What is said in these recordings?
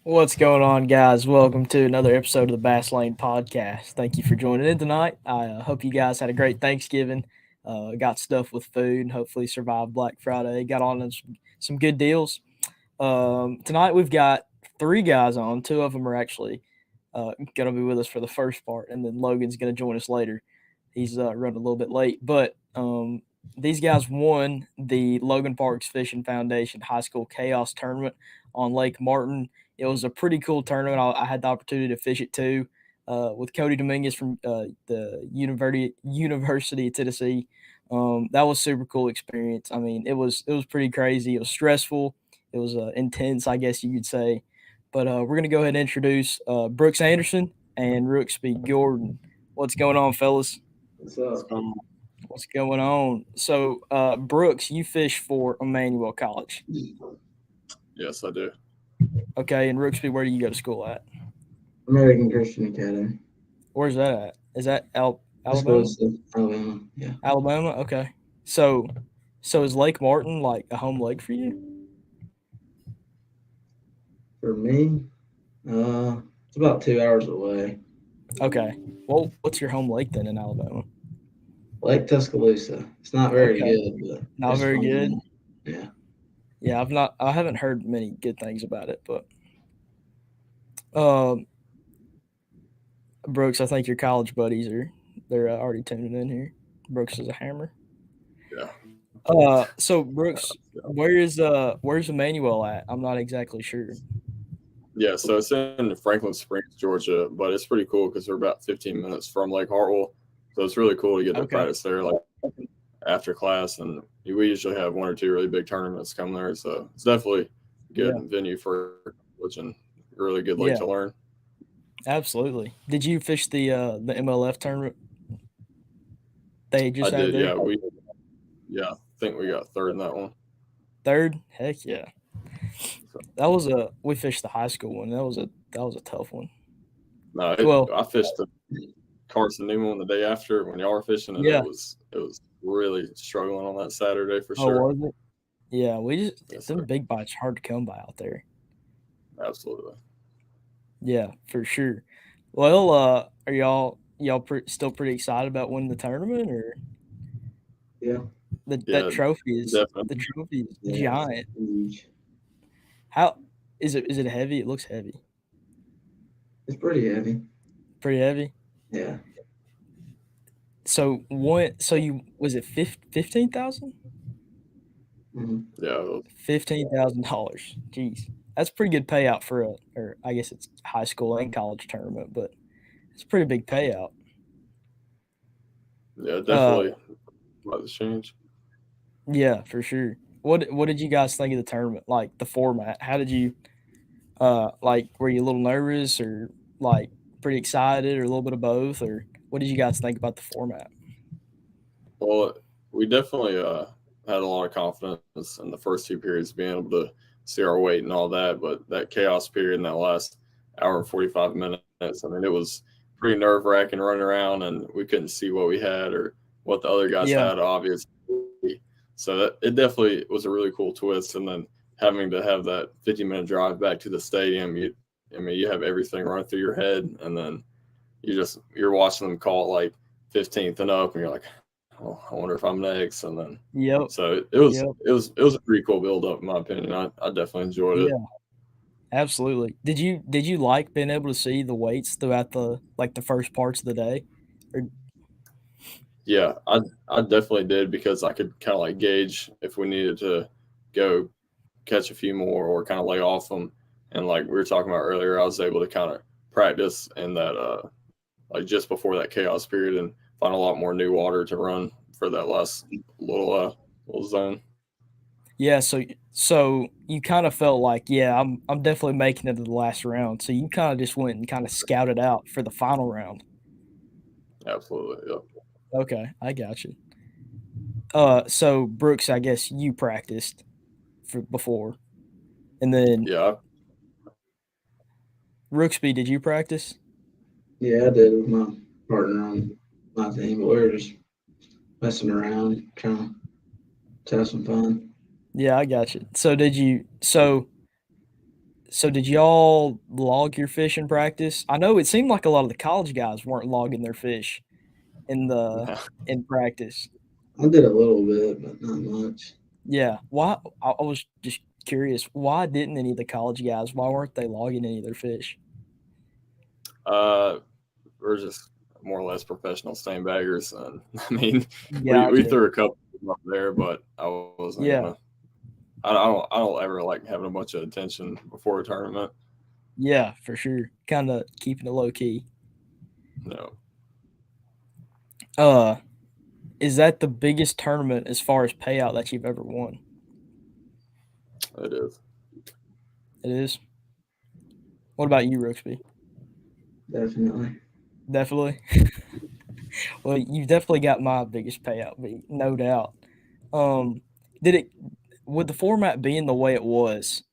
What's going on, guys? Welcome to another episode of the Bass Lane Podcast. Thank you for joining in tonight. I hope you guys had a great Thanksgiving, got stuffed with food, and hopefully survived Black Friday, got on some good deals. Tonight we've got three guys on. Two of them are actually going to be with us for the first part, and then Logan's going to join us later. He's running a little bit late, but these guys won the Logan Parks Fishing Foundation High School Chaos Tournament on Lake Martin. It was a pretty cool tournament. I had the opportunity to fish it too with Cody Dominguez from the University of Tennessee. That was super cool experience. I mean, it was pretty crazy. It was stressful. It was intense, I guess you could say. But we're gonna go ahead and introduce Brooks Anderson and Rooksby Gordon. What's going on, fellas? What's up? What's going on? So, Brooks, you fish for Emmanuel College. Yes, I do. Okay, and Rooksby, where do you go to school at? American Christian Academy. Where's that at? Is that Alabama? Tuscaloosa, Alabama. Yeah. Alabama. Okay. So is Lake Martin like a home lake for you? For me, it's about 2 hours away. Okay. Well, what's your home lake then in Alabama? Lake Tuscaloosa. It's not very Okay. good, but Not it's very fun. good. Yeah. Yeah, I haven't heard many good things about it, but um, Brooks, I think your college buddies they're already tuning in here. Brooks is a hammer. Yeah. So Brooks, where's Emmanuel at? I'm not exactly sure. Yeah, so it's in Franklin Springs, Georgia, but it's pretty cool because we're about 15 minutes from Lake Hartwell. So it's really cool to get to Okay. practice there, like after class. And we usually have one or two really big tournaments come there. So it's definitely a good venue for college and a really good lake Yeah, to learn. absolutely. Did you fish the MLF tournament they I just had did, there? I think we got third in that one. Third? Heck yeah. We fished the high school one. That was a tough one. No, Well, I fished the Carson Newman the day after when y'all were fishing, and yeah. it was really struggling on that Saturday for Oh, sure. was it? Yeah, Yes, them sir. big bites are hard to come by out there. Absolutely. Yeah, for sure. Well, are still pretty excited about winning the tournament, or Yeah. that Yeah, trophy is the definitely. trophy is Yeah. giant. Huge. How is it heavy? It looks heavy. It's pretty heavy. Pretty heavy. Yeah. So you was it 15,000? Mm-hmm. Yeah, $15,000. Jeez, that's a pretty good payout for or I guess it's high school and college tournament, but it's a pretty big payout. yeah, Uh, definitely about to change. yeah, for sure. What did you guys think of the tournament? Like the format? How did you like? Were you a little nervous or like pretty excited or a little bit of both? Or what did you guys think about the format? Well, we definitely had a lot of confidence in the first two periods, being able to see our weight and all that. But that chaos period in that last hour and 45 minutes, I mean, it was pretty nerve wracking running around, and we couldn't see what we had or what the other guys Yeah, had, obviously. So it definitely was a really cool twist. And then having to have that 50-minute drive back to the stadium, I mean, you have everything running through your head, and then you're watching them call it like 15th and up, and you're like, oh, I wonder if I'm next. And then yep, so yep, it was a pretty cool build up in my opinion. I definitely enjoyed it. yeah. Absolutely. Did you like being able to see the weights throughout the first parts of the day? Or Yeah, I definitely did because I could kind of like gauge if we needed to go catch a few more or kind of lay off them. And like we were talking about earlier, I was able to kind of practice in that like just before that chaos period and find a lot more new water to run for that last little zone. yeah, so you kind of felt like, yeah, I'm definitely making it to the last round. So you kind of just went and kind of scouted out for the final round. Absolutely, yeah. Okay, I got you. So Brooks, I guess you practiced for before, and then Yeah, Rooksby, did you practice? Yeah, I did with my partner on my team, but we were just messing around, trying to have some fun. Yeah, I got you. So did you? So So did y'all log your fish in practice? I know it seemed like a lot of the college guys weren't logging their fish in practice. I did a little bit, but not much. Yeah. Why? I was just curious. Why didn't any of the college guys? Why weren't they logging any of their fish? We're just more or less professional stain baggers, and I mean, we Gotcha. threw a couple up there, but I wasn't Yeah. gonna. I don't ever like having a bunch of attention before a tournament. Yeah, for sure. Kind of keeping it low key. No, Is that the biggest tournament as far as payout that you've ever won? it is. It is. What about you, Rooksby? Definitely. Definitely. Well, you've definitely got my biggest payout, no doubt. Did it with the format being the way it was?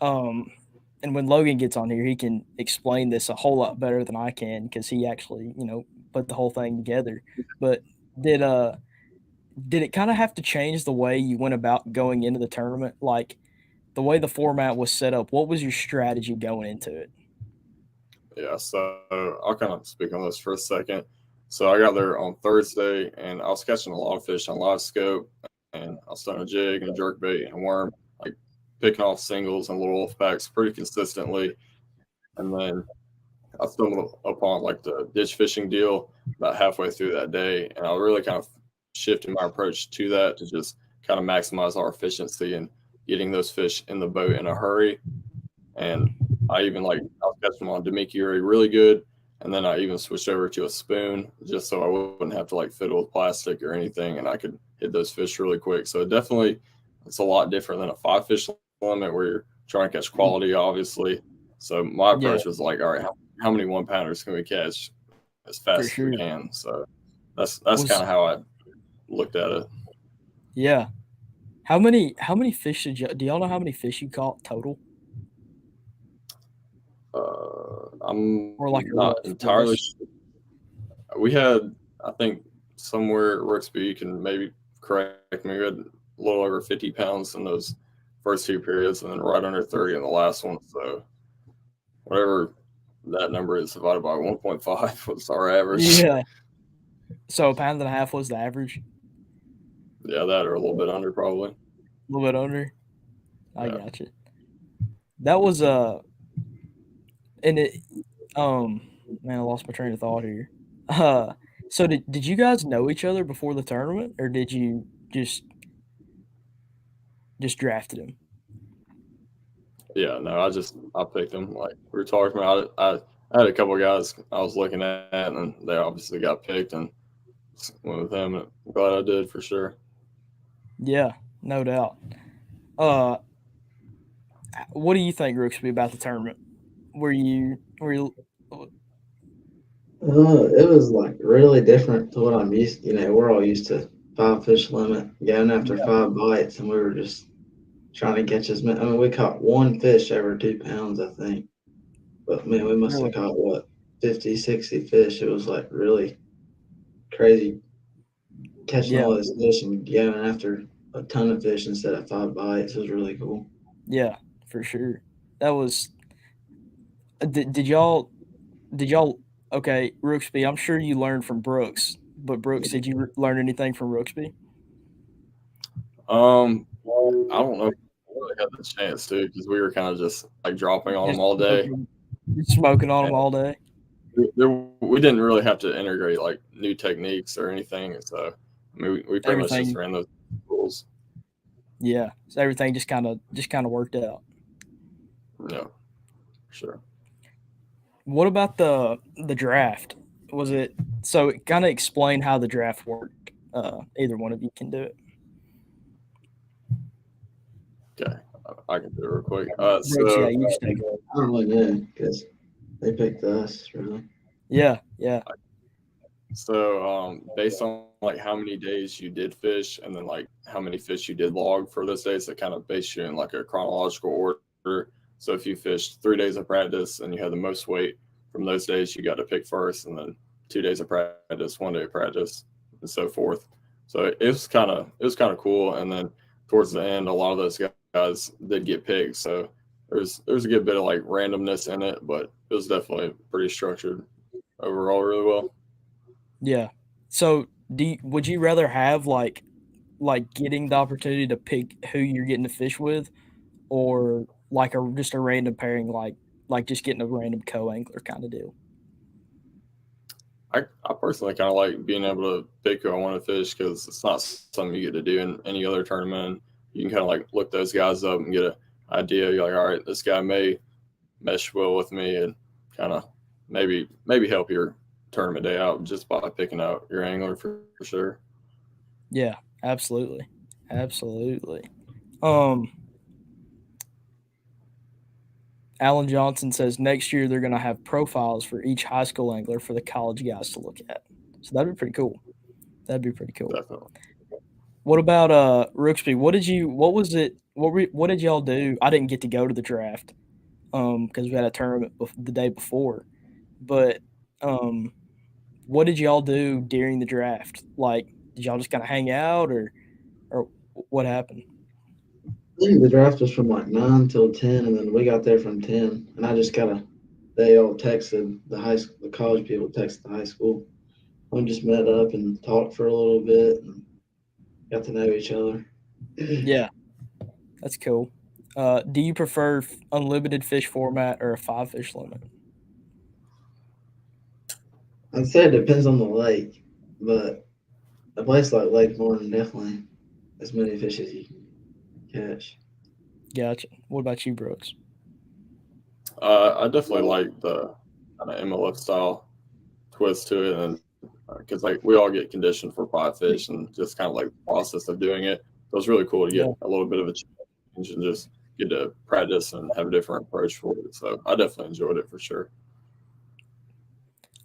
And when Logan gets on here, he can explain this a whole lot better than I can because he actually, put the whole thing together. But did it kind of have to change the way you went about going into the tournament? Like the way the format was set up, what was your strategy going into it? Yeah, so I'll kind of speak on this for a second. So I got there on Thursday, and I was catching a lot of fish on live scope, and I was throwing a jig and a jerk bait and a worm, like picking off singles and little wolf packs pretty consistently. And then I stumbled upon like the ditch fishing deal about halfway through that day, and I really kind of shifted my approach to that to just kind of maximize our efficiency and getting those fish in the boat in a hurry. And I was catching them on Demikiri really good, and then I even switched over to a spoon just so I wouldn't have to like fiddle with plastic or anything, and I could hit those fish really quick. So it's a lot different than a 5 fish limit where you're trying to catch quality, obviously. So my approach was like, all right, how many 1-pounders can we catch as fast as we can? So that's kind of how I looked at it. Yeah. How many fish do y'all know how many fish you caught total? I'm Or like not entirely sure. We had, I think, somewhere Rooksby, you can maybe correct me, we had a little over 50 pounds in those first 2 periods, and then right under 30 in the last one. So whatever that number is divided by 1.5 was our average. Yeah. So 1.5 pounds was the average? Yeah, that or a little bit under probably. A little bit under? I Yeah. got you. That was and it man, I lost my train of thought here. So did you guys know each other before the tournament, or did you just drafted him? Yeah, no, I picked him. Like we were talking about it. I had a couple of guys I was looking at, and they obviously got picked, and went with him. And I'm glad I did for sure. Yeah, no doubt. What do you think, Rooksby, about the tournament? Were you It was like really different to what I'm used to. We're all used to 5 fish limit, going after 5 bites, and we were just trying to catch as many. I mean, we caught 1 fish every 2 pounds, I think. But man, we must have caught what, 50, 60 fish. It was like really crazy catching all this fish and going after a ton of fish instead of 5 bites. It was really cool. Yeah, for sure. That was. Did y'all? Okay, Rooksby. I'm sure you learned from Brooks, but Brooks, did you learn anything from Rooksby? I don't know if I really had the chance to, because we were kind of just like dropping on them all day, smoking on them all day. We didn't really have to integrate like new techniques or anything. So I mean, we pretty much just ran those rules. Yeah, so everything just kind of worked out. Yeah, sure. What about the draft? Was it so? Kind of explain how the draft worked. Either one of you can do it. Okay, I can do it real quick. Brooks, yeah, you just take it. I don't really know because they picked us, really. Yeah. So based on like how many days you did fish, and then like how many fish you did log for those days, that kind of base you in like a chronological order. So if you fished 3 days of practice and you had the most weight from those days, you got to pick first, and then 2 days of practice, 1 day of practice, and so forth. So it was kind of cool. And then towards the end, a lot of those guys did get picked. So there's a good bit of like randomness in it, but it was definitely pretty structured overall, really well. Yeah. So would you rather have like getting the opportunity to pick who you're getting to fish with, or like just a random pairing, like just getting a random co-angler kind of deal? I personally kind of like being able to pick who I want to fish because it's not something you get to do in any other tournament. You can kind of like look those guys up and get an idea. You're like, all right, this guy may mesh well with me, and kind of maybe help your tournament day out just by picking out your angler for sure. Yeah, absolutely. Alan Johnson says next year they're going to have profiles for each high school angler for the college guys to look at. So that'd be pretty cool. Definitely. What about Rooksby? What did y'all do? I didn't get to go to the draft because we had a tournament the day before. But what did y'all do during the draft? Like, did y'all just kind of hang out, or what happened? I think the draft was from like 9 till 10, and then we got there from 10, and I just they all texted the college people texted the high school. We just met up and talked for a little bit and got to know each other. Yeah, that's cool. Do you prefer unlimited fish format or a 5-fish limit? I'd say it depends on the lake, but a place like Lake Morton definitely as many fish as you can catch. Gotcha. What about you, Brooks? I definitely like the kind of MLF style twist to it, and because like we all get conditioned for 5 fish and just kind of like the process of doing it. So it's really cool to get a little bit of a change and just get to practice and have a different approach for it. So I definitely enjoyed it for sure.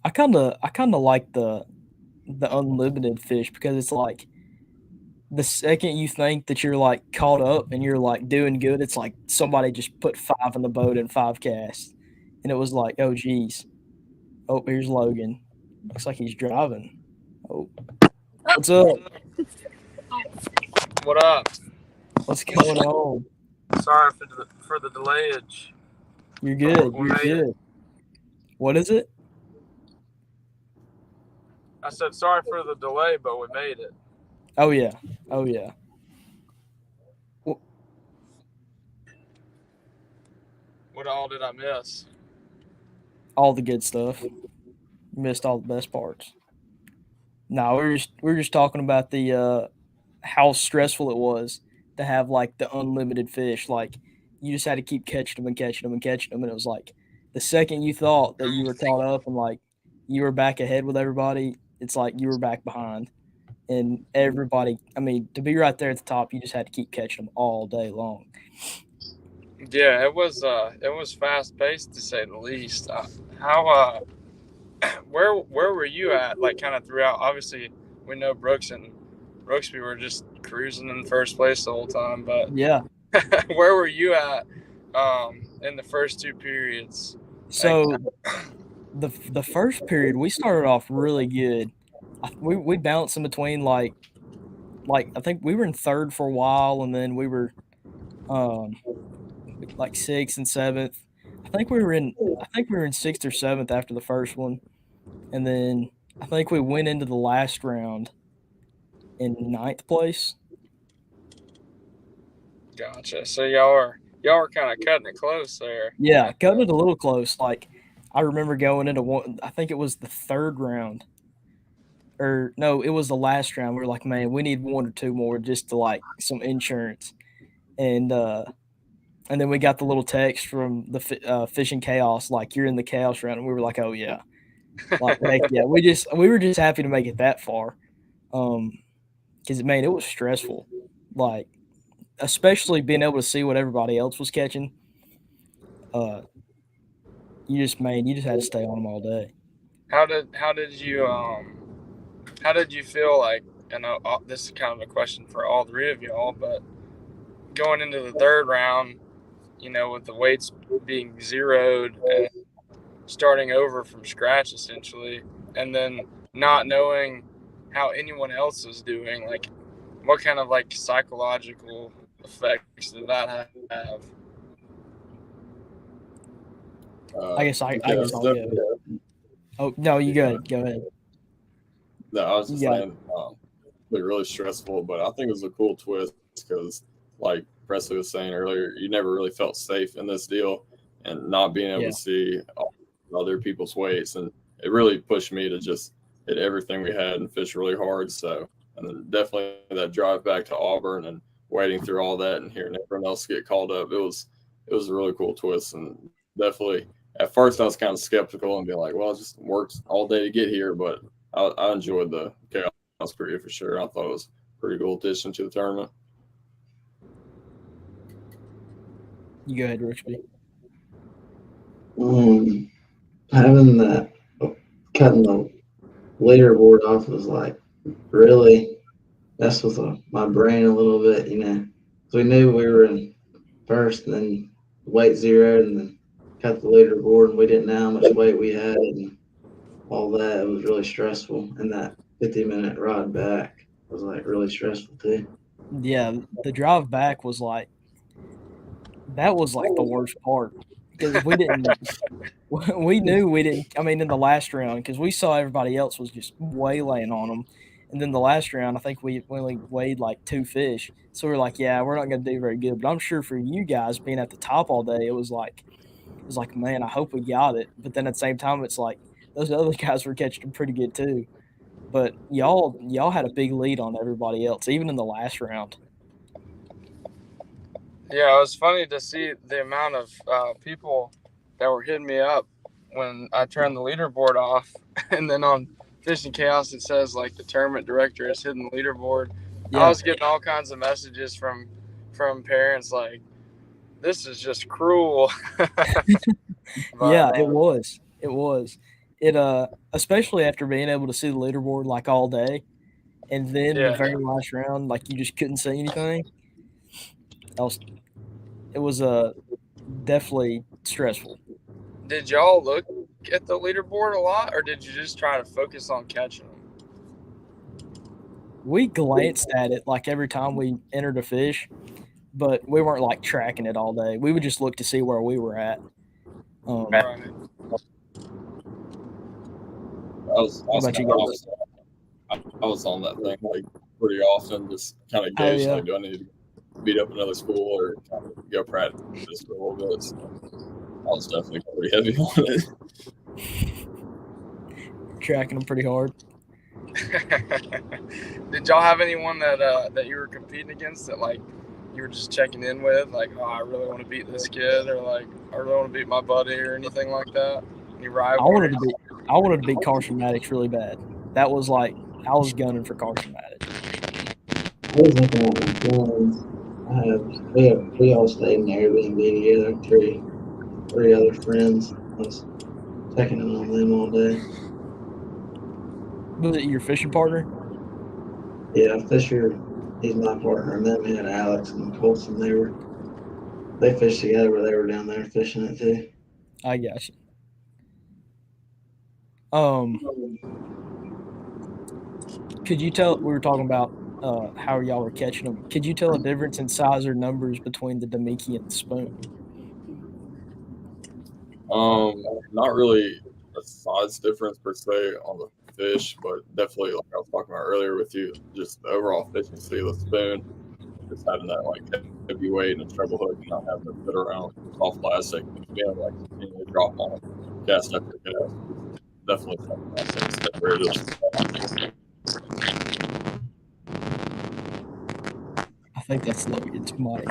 I kind of like the unlimited fish because it's like the second you think that you're like caught up and you're like doing good, it's like somebody just put 5 in the boat in 5 casts, and it was like, oh geez, oh here's Logan, looks like he's driving. Oh, what's up? What up? What's going on? Sorry for the delayage. You're good. You're good. What is it? I said sorry for the delay, but we made it. Oh yeah. What all did I miss? All the good stuff. Missed all the best parts. No, we're just talking about the how stressful it was to have like the unlimited fish. Like you just had to keep catching them and catching them and catching them, and it was like the second you thought that you were caught up and like you were back ahead with everybody, it's like you were back behind. And everybody, I mean, to be right there at the top, you just had to keep catching them all day long. Yeah, it was fast paced to say the least. Where were you at? Like kind of throughout. Obviously, we know Brooks and Brooksby were just cruising in first place the whole time. But yeah, where were you at in the first 2 periods? So the first period we started off really good. We bounced in between like I think we were in third for a while, and then we were like 6th and 7th. I think we were in 6th or 7th after the first one, and then I think we went into the last round in 9th place. Gotcha. So y'all are kind of cutting it close there. Yeah, cutting it a little close. Like I remember going into one. I think it was the 3rd round. Or no, it was the last round. We were like, man, we need 1 or 2 more just to like some insurance, and then we got the little text from the Fishing Chaos, like you're in the chaos round, and we were like, oh yeah, like heck yeah. We were just happy to make it that far, because man, it was stressful, like especially being able to see what everybody else was catching. You just had to stay on them all day. How did you feel like, and this is kind of a question for all 3 of y'all, but going into the 3rd round, with the weights being zeroed and starting over from scratch essentially, and then not knowing how anyone else is doing, like what kind of like psychological effects did that have? I guess yeah, I'll it's go. definitely- Oh no, you go ahead. Go ahead. No, I was just You got saying, really stressful, but I think it was a cool twist because, like Presley was saying earlier, you never really felt safe in this deal, and not being able Yeah. to see all other people's weights, and it really pushed me to just hit everything we had and fish really hard. So, and then definitely that drive back to Auburn and wading through all that and hearing everyone else get called up, it was a really cool twist, and definitely at first I was kind of skeptical and being like, well, it just worked all day to get here, but I enjoyed the chaos period for sure. I thought it was a pretty cool addition to the tournament. You go ahead, Richby. Having that, cutting the leaderboard off was like really messed with my brain a little bit, you know. So we knew we were in first, and then weight zeroed, and then cut the leaderboard, and we didn't know how much weight we had, and all that. It was really stressful, and that 50-minute ride back was like really stressful too. Yeah, the drive back was like that was like the worst part because we didn't. We knew we didn't. I mean, in the last round, because we saw everybody else was just waylaying on them, and then the last round, I think we only weighed like 2 fish. So we're like, yeah, we're not going to do very good. But I'm sure for you guys being at the top all day, it was like, man, I hope we got it. But then at the same time, it's like those other guys were catching them pretty good too. But y'all had a big lead on everybody else, even in the last round. Yeah, it was funny to see the amount of people that were hitting me up when I turned the leaderboard off, and then on Fishing Chaos it says like the tournament director is hitting the leaderboard. Yeah. I was getting all kinds of messages from parents like, "This is just cruel." But, Yeah, it was. It was. It especially after being able to see the leaderboard like all day, and then the Yeah. very last round, like you just couldn't see anything. It was definitely stressful. Did y'all look at the leaderboard a lot, or did you just try to focus on catching them? We glanced at it like every time we entered a fish, but we weren't like tracking it all day. We would just look to see where we were at. Right. I was about you guys? I was on that thing like pretty often, just kind of gauge yeah. like, do I need to beat up another school or kind of go practice for a little bit? So I was definitely pretty heavy on it. Tracking them pretty hard. Did y'all have anyone that you were competing against that like you were just checking in with, like, oh, I really want to beat this kid, or like I really want to beat my buddy, or anything like that? Any rivalry? I wanted to beat Carson Maddox really bad. That was like I was gunning for Carson Maddox. I was looking at my friends. We all stayed in Airbnb together, three other friends. I was checking in on them all day. Was it your fishing partner? Yeah, Fisher, he's my partner, and then we had Alex and Colson. They fished together, where they were down there fishing it too. I got you. Could you tell? We were talking about how y'all were catching them. Could you tell a difference in size or numbers between the Damiki and the spoon? Not really a size difference per se on the fish, but definitely like I was talking about earlier with you, just the overall efficiency of the spoon, just having that like heavy weight and a treble hook, and not having to fit around soft plastic, and being able to like continually drop on it, cast after cast. Definitely something else that's separated. I think that's Logan's mic.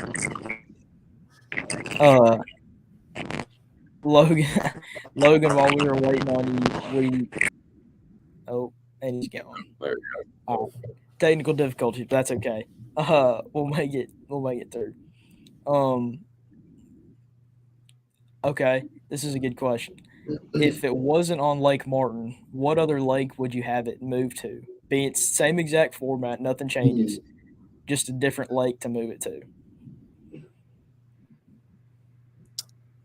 Logan, while we were waiting on you, and he's gone. There you go. Technical difficulties, but that's okay. We'll make it through. Okay, this is a good question. If it wasn't on Lake Martin, what other lake would you have it move to? Be it same exact format, nothing changes, just a different lake to move it to.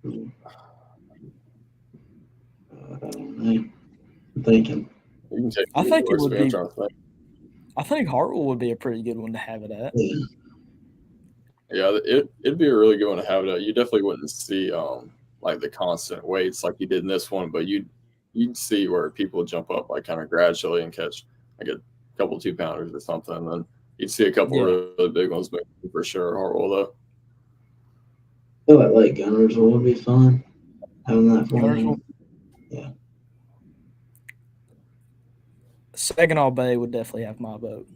I don't know. I'm thinking. You can take I think it would I'm be. trying to think. I think Hartwell would be a pretty good one to have it at. Yeah, it'd be a really good one to have it at. You definitely wouldn't see like the constant weights like you did in this one, but you'd see where people jump up like kind of gradually and catch like a couple 2-pounders or something. And then you'd see a couple really big ones, but for sure Hartwell though. I feel like Lake Gunnersville would be fun. Having that fun. Gunnersville? Yeah. Saginaw Bay would definitely have my vote.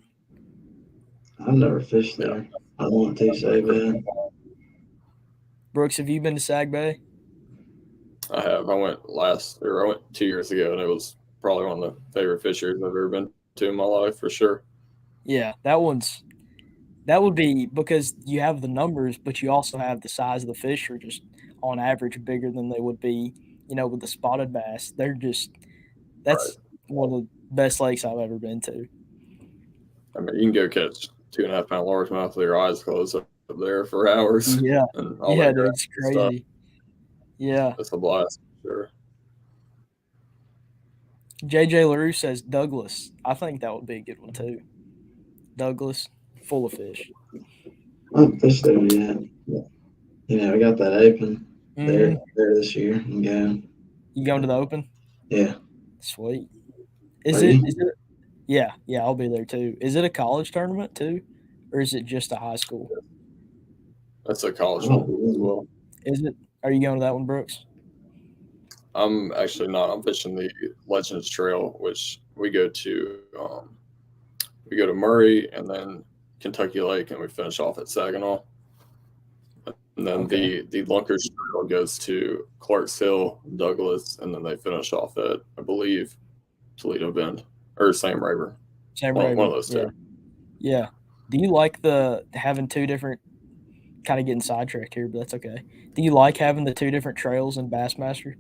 I've never fished there. I want to so bad. Brooks, have you been to Sag Bay? I have. I went 2 years ago, and it was probably one of the favorite fisheries I've ever been to in my life for sure. Yeah, that would be because you have the numbers, but you also have the size of the fish are just on average bigger than they would be, with the spotted bass. That's one of the best lakes I've ever been to. I mean, you can go catch 2.5 pound largemouth with your eyes closed up there for hours. Yeah, dude, it's crazy. Stuff. Yeah, it's a blast for sure. JJ LaRue says Douglas. I think that would be a good one too. Douglas, full of fish. I haven't fished there yet. But, we got that open there this year. I'm going. You going to the open? Yeah. Sweet. Is it? Yeah, I'll be there too. Is it a college tournament too, or is it just a high school? That's a college one as well. Is it? Are you going to that one, Brooks? I'm actually not. I'm fishing the Legends Trail, which we go to. We go to Murray and then Kentucky Lake, and we finish off at Saginaw. And then the Lunkers Trail goes to Clarks Hill, Douglas, and then they finish off at, I believe, Toledo Bend or Sam Rayburn. One of those two. Yeah. Do you like having two different? Kind of getting sidetracked here, but that's okay. Do you like having the two different trails in Bassmaster?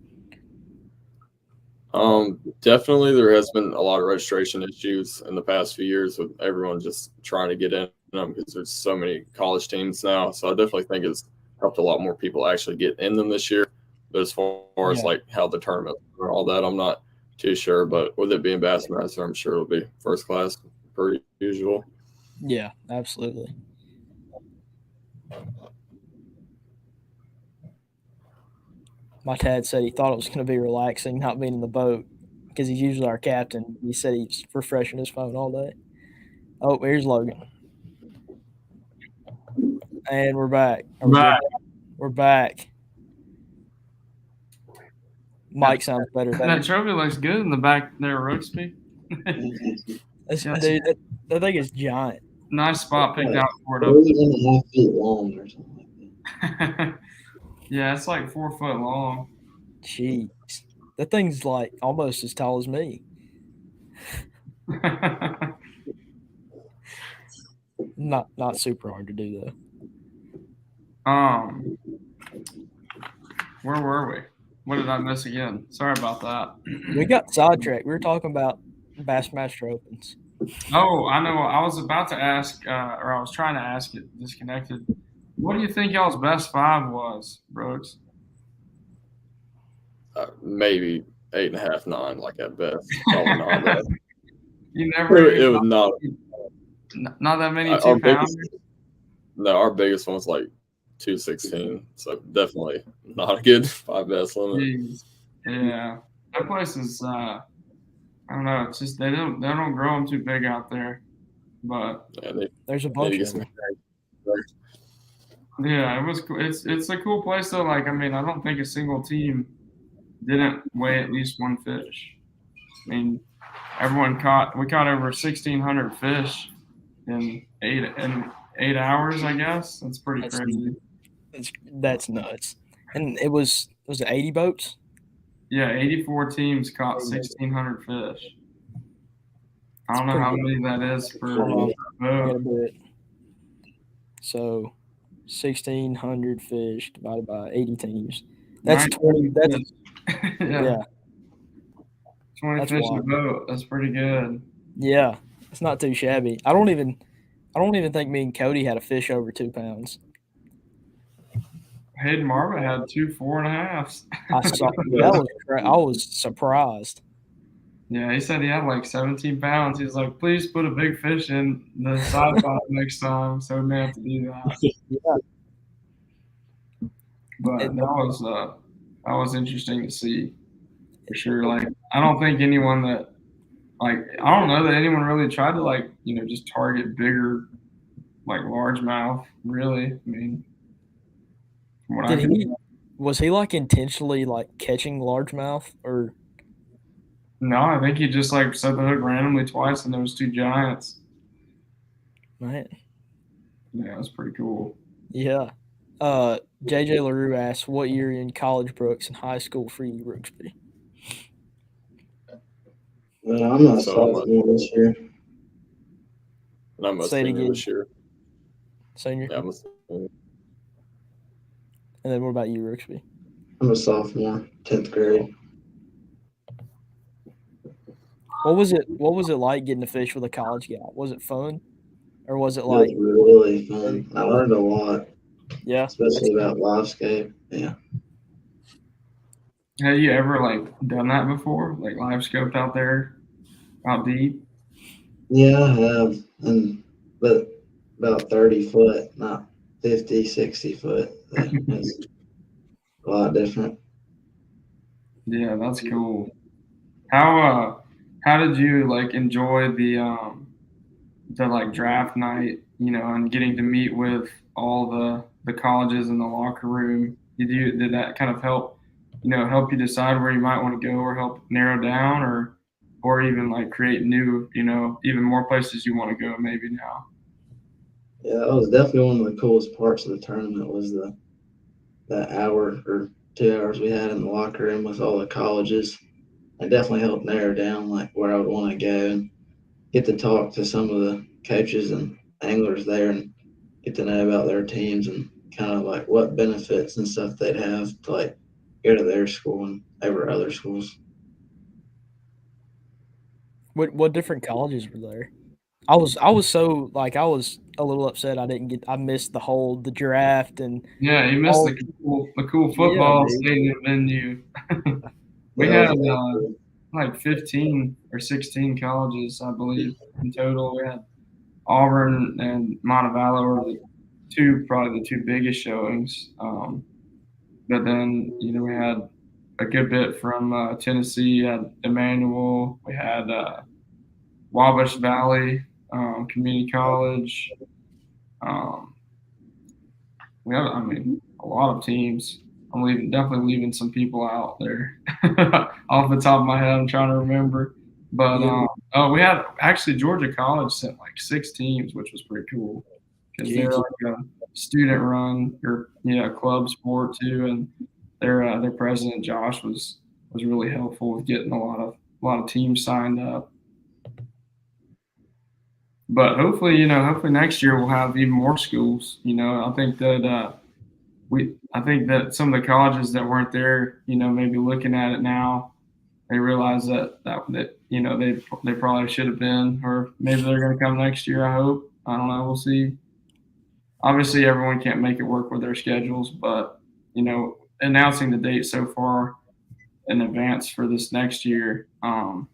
Definitely there has been a lot of registration issues in the past few years with everyone just trying to get in them because there's so many college teams now. So I definitely think it's helped a lot more people actually get in them this year. But as far as like how the tournament or all that, I'm not too sure. But with it being Bassmaster, I'm sure it'll be first class per usual. Yeah, absolutely. My dad said he thought it was going to be relaxing not being in the boat because he's usually our captain. He said he's refreshing his phone all day. Oh, here's Logan. And we're back. We're back. Mike sounds better. That trophy looks good in the back there, Rooksby. Dude, that thing is giant. Nice spot picked out for it. 3.5 feet long or something like that. Yeah, it's like 4 foot long. Jeez. That thing's like almost as tall as me. Not super hard to do though. Where were we? What did I miss again? Sorry about that. We got sidetracked. We were talking about Bassmaster Opens. Oh, I know. I was about to ask, or I was trying to ask it disconnected. What do you think y'all's best 5 was, Brooks? Maybe 8.5, 9, like at best. Probably not that. You never. It was not that many 2-pounders. No, our biggest one was like 216. So definitely not a good 5 bass limit. Jeez. Yeah, that place is. I don't know. It's just they don't grow them too big out there, but there's a bunch of them. Yeah, it was cool. It's a cool place though. Like, I mean, I don't think a single team didn't weigh at least one fish. I mean, we caught over 1,600 fish in 8 hours, I guess. That's pretty crazy. That's nuts. And it was it 80 boats? Yeah, 84 teams caught 1,600 fish. I don't know how many that is per boat. So 1,600 fish divided by 80 teams. That's 20. That's yeah. 20 fish a boat. That's pretty good. Yeah, it's not too shabby. I don't even think me and Cody had a fish over 2 pounds. Hayden Marva had 2 4.5s. I was surprised. Yeah, he said he had like 17 pounds. He's like, please put a big fish in the side pot next time, so we may have to do that. Yeah. But that was that was interesting to see for sure. Like, I don't think anyone that like I don't know that anyone really tried to like just target bigger like largemouth. Really, I mean, from what I Did can. he was he like intentionally like catching largemouth or No, I think he just like set the hook randomly twice, and there was two giants. man? Yeah, that's pretty cool. Yeah. JJ LaRue asks, "What year in college, Brooks, and high school for you, Brooksby?" Well, I'm a So I'm sophomore this year. And I'm a Say it senior again. this year. Senior. Yeah, I'm a senior. And then what about you, Brooksby? I'm a sophomore, 10th grade. What was it like getting to fish with a college guy? Was it fun, or was it It like was really fun. I learned a lot, yeah? especially about livescape. Yeah. Have you ever like done that before? Like live scoped out there, out deep? Yeah, I have. But about 30 foot, not 50, 60 foot. It's a lot different. Yeah, that's cool. How did you like enjoy the like draft night, and getting to meet with all the colleges in the locker room? Did that kind of help you decide where you might want to go, or help narrow down, or even like create new, even more places you want to go maybe now? Yeah, that was definitely one of the coolest parts of the tournament was that hour or 2 hours we had in the locker room with all the colleges. It definitely helped narrow down like where I would want to go and get to talk to some of the coaches and anglers there and get to know about their teams and kind of like what benefits and stuff they'd have to like go to their school and over other schools. What different colleges were there? I was so like I was a little upset I missed the draft and Yeah, you missed all the cool yeah, football dude. stadium venue. We Yeah, had that was really like 15 or 16 colleges, I believe, in total. We had Auburn and Montevallo were probably the two biggest showings. But then, we had a good bit from Tennessee. Had Emmanuel. We had Wabash Valley Community College. Um, we have, I mean, a lot of teams. I'm definitely leaving some people out there. Off the top of my head, I'm trying to remember. But Yeah. we had actually Georgia College sent like 6 teams, which was pretty cool because they're Jeez. like a student run or club sport too, and their president Josh was really helpful with getting a lot of teams signed up. But hopefully next year we'll have even more schools. I think that I think that some of the colleges that weren't there, maybe looking at it now, they realize that they probably should have been, or maybe they're going to come next year. I hope. I don't know. We'll see. Obviously, everyone can't make it work with their schedules, but announcing the date so far in advance for this next year, I'm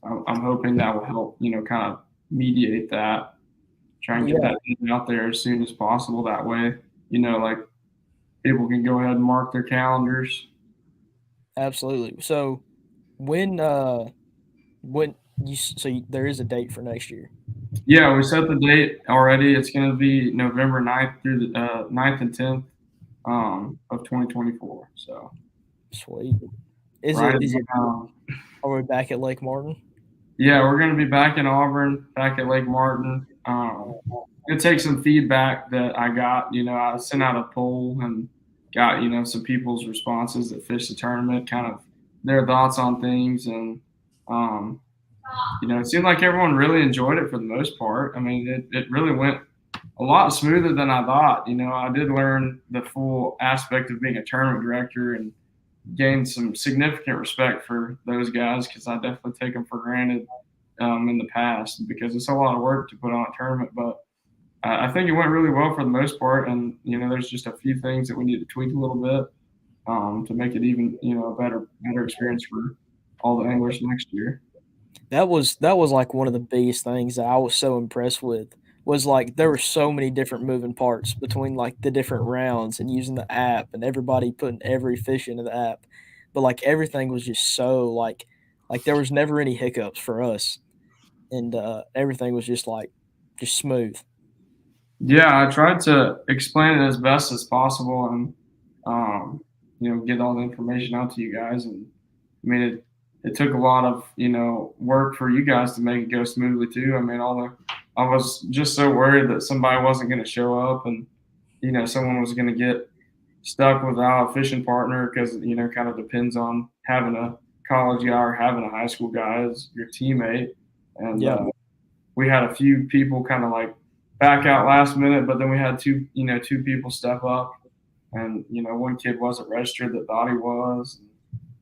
hoping that will help. Kind of mediate that, try and get Yeah. that out there as soon as possible. That way, like people can go ahead and mark their calendars. Absolutely. So when there is a date for next year. Yeah, we set the date already. It's going to be November 9th through the 9th and 10th of 2024. So Sweet. Is right. it are we back at Lake Martin? Yeah, we're going to be back in Auburn, back at Lake Martin. It takes some feedback that I got. I sent out a poll and got some people's responses that fished the tournament, kind of their thoughts on things, and it seemed like everyone really enjoyed it for the most part. I mean, it really went a lot smoother than I thought. I did learn the full aspect of being a tournament director and gained some significant respect for those guys because I definitely take them for granted in the past because it's a lot of work to put on a tournament. But I think it went really well for the most part, and there's just a few things that we need to tweak a little bit to make it even a better experience for all the anglers next year. That was like one of the biggest things that I was so impressed with was like there were so many different moving parts between like the different rounds and using the app and everybody putting every fish into the app. But like everything was just so like there was never any hiccups for us. And everything was just smooth. Yeah, I tried to explain it as best as possible and get all the information out to you guys. And I mean, it took a lot of work for you guys to make it go smoothly too. I mean, I was just so worried that somebody wasn't going to show up and someone was going to get stuck without a fishing partner because kind of depends on having a college guy or having a high school guy as your teammate. And we had a few people kind of like back out last minute, but then we had two people step up, and one kid wasn't registered that thought he was.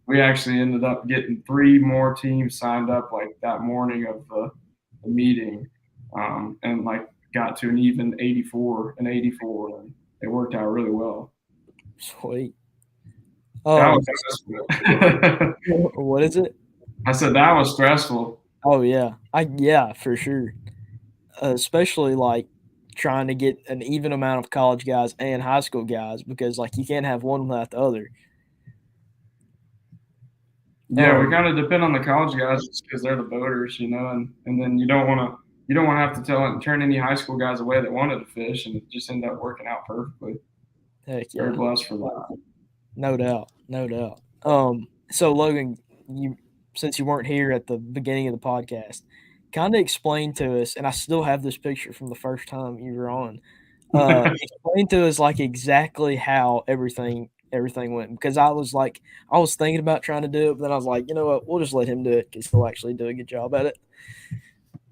We actually ended up getting 3 more teams signed up like that morning of the meeting, and like got to an even 84 and 84, and it worked out really well. Sweet. That was stressful. What is it? I said that was stressful. Oh yeah, for sure. Especially like trying to get an even amount of college guys and high school guys because like you can't have one without the other. Yeah, we kind of depend on the college guys just because they're the boaters, and then you don't want to have to turn any high school guys away that wanted to fish, and it just ended up working out perfectly. Heck yeah. Very blessed for that. No doubt. So Logan, since you weren't here at the beginning of the podcast, kind of explain to us, and I still have this picture from the first time you were on. Explain to us like exactly how everything went, because I was thinking about trying to do it, but then I was like, you know what, we'll just let him do it because he'll actually do a good job at it.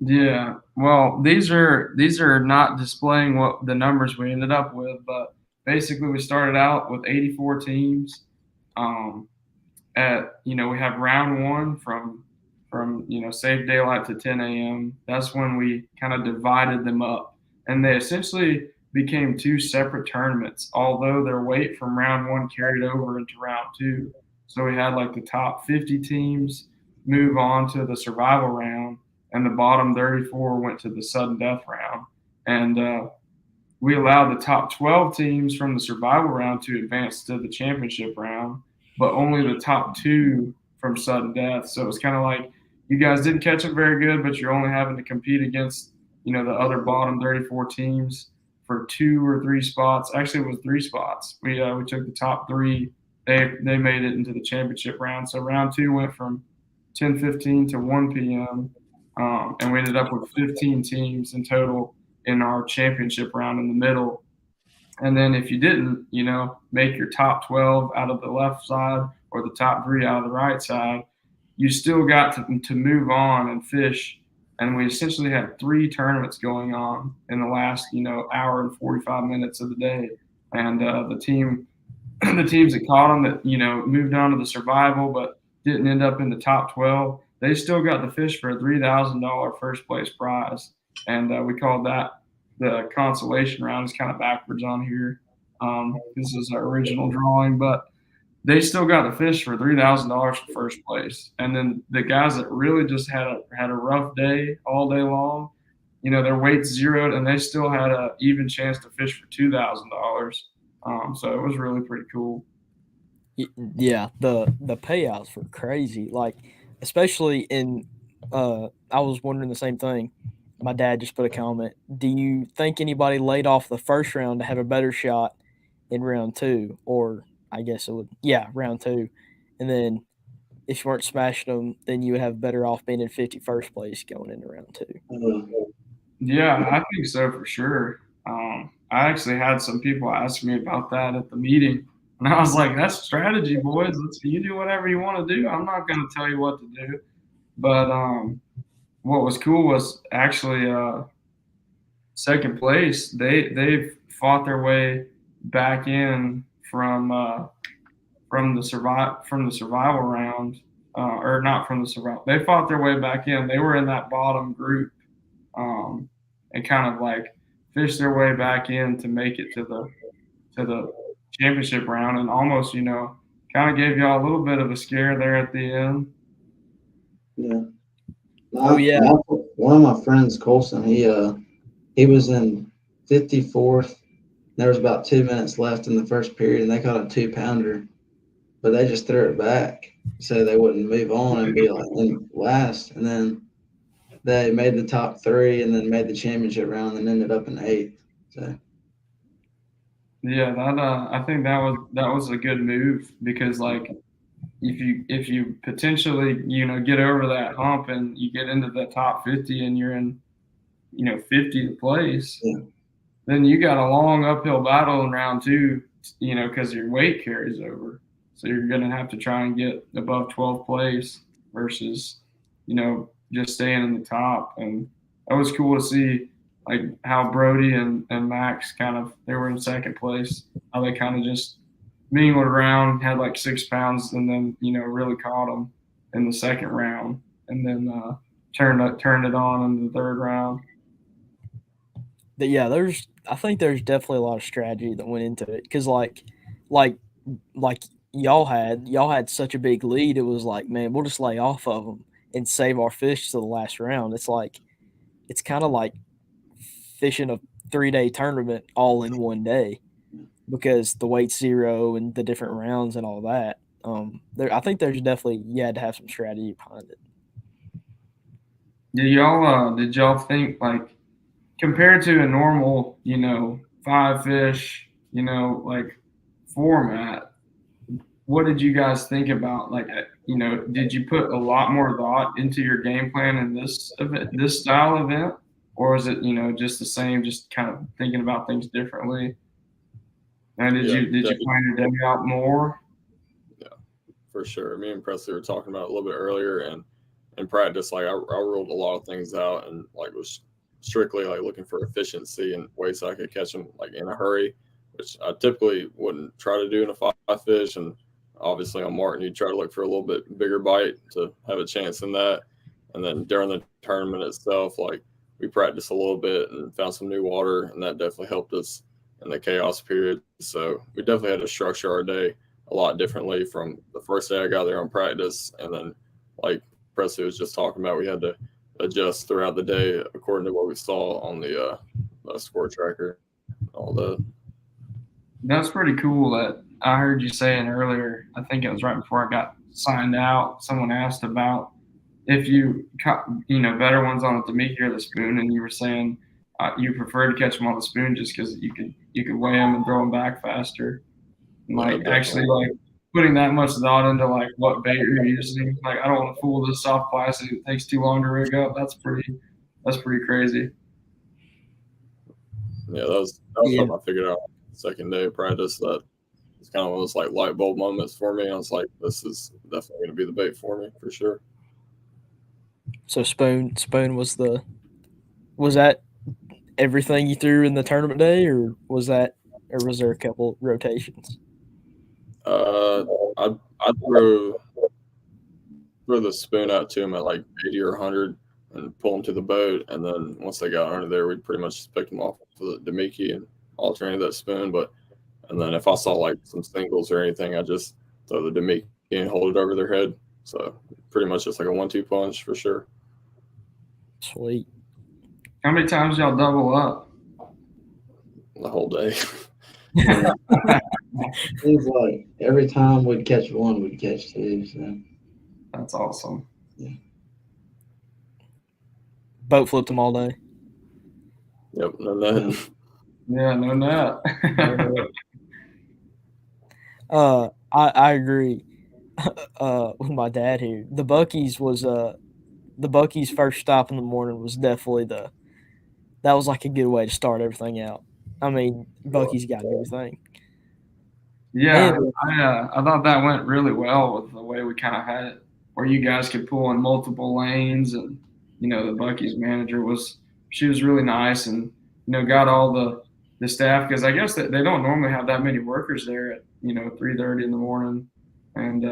Yeah, well, these are not displaying what the numbers we ended up with, but basically we started out with 84 teams. We have round 1 from safe daylight to 10 a.m. That's when we kind of divided them up, and they essentially became 2 separate tournaments, although their weight from round 1 carried over into round 2. So we had like the top 50 teams move on to the survival round, and the bottom 34 went to the sudden death round. And we allowed the top 12 teams from the survival round to advance to the championship round, but only the top 2 from sudden death. So it was kind of like you guys didn't catch them very good, but you're only having to compete against the other bottom 34 teams for 2 or 3 spots. Actually, it was 3 spots. We took the top 3. They made it into the championship round. So round 2 went from 10:15 to 1 p.m. And we ended up with 15 teams in total in our championship round in the middle. And then if you didn't, make your top 12 out of the left side or the top 3 out of the right side, you still got to move on and fish. And we essentially had 3 tournaments going on in the last, hour and 45 minutes of the day. And the teams that caught them that, moved on to the survival but didn't end up in the top 12, they still got the fish for a $3,000 first place prize. And we called that the consolation round. It's kind of backwards on here. This is our original drawing, but they still got the fish for $3,000 for first place. And then the guys that really just had a rough day all day long, their weight's zeroed, and they still had an even chance to fish for $2,000. So it was really pretty cool. Yeah, the payouts were crazy. Like, especially in I was wondering the same thing. My dad just put a comment. Do you think anybody laid off the first round to have a better shot in round 2? Or I guess it would, round 2. And then if you weren't smashing them, then you would have better off being in 51st place going into round 2. Yeah, I think so for sure. I actually had some people ask me about that at the meeting. And I was like, that's strategy, boys. You do whatever you want to do. I'm not going to tell you what to do. But what was cool was actually second place. They fought their way back in from the survival round, or not from the survival. They fought their way back in. They were in that bottom group, and kind of like fished their way back in to make it to the championship round, and almost kind of gave y'all a little bit of a scare there at the end. Yeah. Oh yeah. One of my friends, Colson, he he was in 54th. There was about 2 minutes left in the first period, and they caught a 2-pounder, but they just threw it back so they wouldn't move on and be like in last. And then they made the top 3 and then made the championship round and ended up in 8th. So Yeah, that I think that was a good move because like if you potentially get over that hump and you get into the top 50 and you're in 50th place, Yeah. then you got a long uphill battle in round 2, because your weight carries over. So you're going to have to try and get above 12th place versus just staying in the top. And that was cool to see, like how Brody and Max they were in second place, how they kind of just mingled around, had like 6 pounds, and then really caught them in the second round, and then turned it on in the third round. But yeah, I think there's definitely a lot of strategy that went into it because like y'all had such a big lead. It was like, man, we'll just lay off of them and save our fish to the last round. It's kind of like fishing a 3-day tournament all in one day because the weight's 0 and the different rounds and all that. I think there's definitely you had to have some strategy behind it. Did y'all think, like, compared to a normal 5 fish like format, what did you guys think about, like, did you put a lot more thought into your game plan in this event, this style event, or is it just the same, just kind of thinking about things differently? And did you plan your day out more? Yeah, for sure. Me and Presley were talking about it a little bit earlier, and in practice, like I ruled a lot of things out and like was strictly like looking for efficiency and ways I could catch them like in a hurry, which I typically wouldn't try to do in a 5 fish. And obviously on Martin, you try to look for a little bit bigger bite to have a chance in that. And then during the tournament itself, like we practiced a little bit and found some new water, and that definitely helped us in the chaos period. So we definitely had to structure our day a lot differently from the first day I got there on practice. And then like Presley was just talking about, we had to adjust throughout the day according to what we saw on the score tracker. All that. That's pretty cool. That I heard you saying earlier. I think it was right before I got signed out. Someone asked about if you caught better ones on the Damiki or the spoon, and you were saying you prefer to catch them on the spoon just because you could weigh them and throw them back faster. And like actually like putting that much thought into like what bait you're using. Like, I don't want to fool this soft plastic. It takes too long to rig up. That's pretty crazy. Yeah, that was something I figured out the second day of practice. That it's kind of one of those like light bulb moments for me. I was like, this is definitely going to be the bait for me for sure. So spoon was that everything you threw in the tournament day, or was there a couple rotations? I throw the spoon out to him at like 80 or 100 and pull them to the boat, and then once they got under there, we'd pretty much just pick them off to the Damiki and alternate that spoon. And then if I saw like some singles or anything, I just throw the Damiki and hold it over their head. So pretty much just like a 1-2 punch for sure. Sweet. How many times y'all double up? The whole day. Seems like every time we'd catch one, we'd catch 2. So That's awesome. Yeah. Boat flipped them all day. Yep, no net. Yeah, no net. I agree with my dad here. The Buc-ee's first stop in the morning was definitely that was like a good way to start everything out. I mean, Buc-ee's got everything. Yeah, I thought that went really well with the way we kind of had it, where you guys could pull in multiple lanes, and the Buc-ee's manager was really nice, and got all the staff, because I guess that they don't normally have that many workers there at 3:30 in the morning, and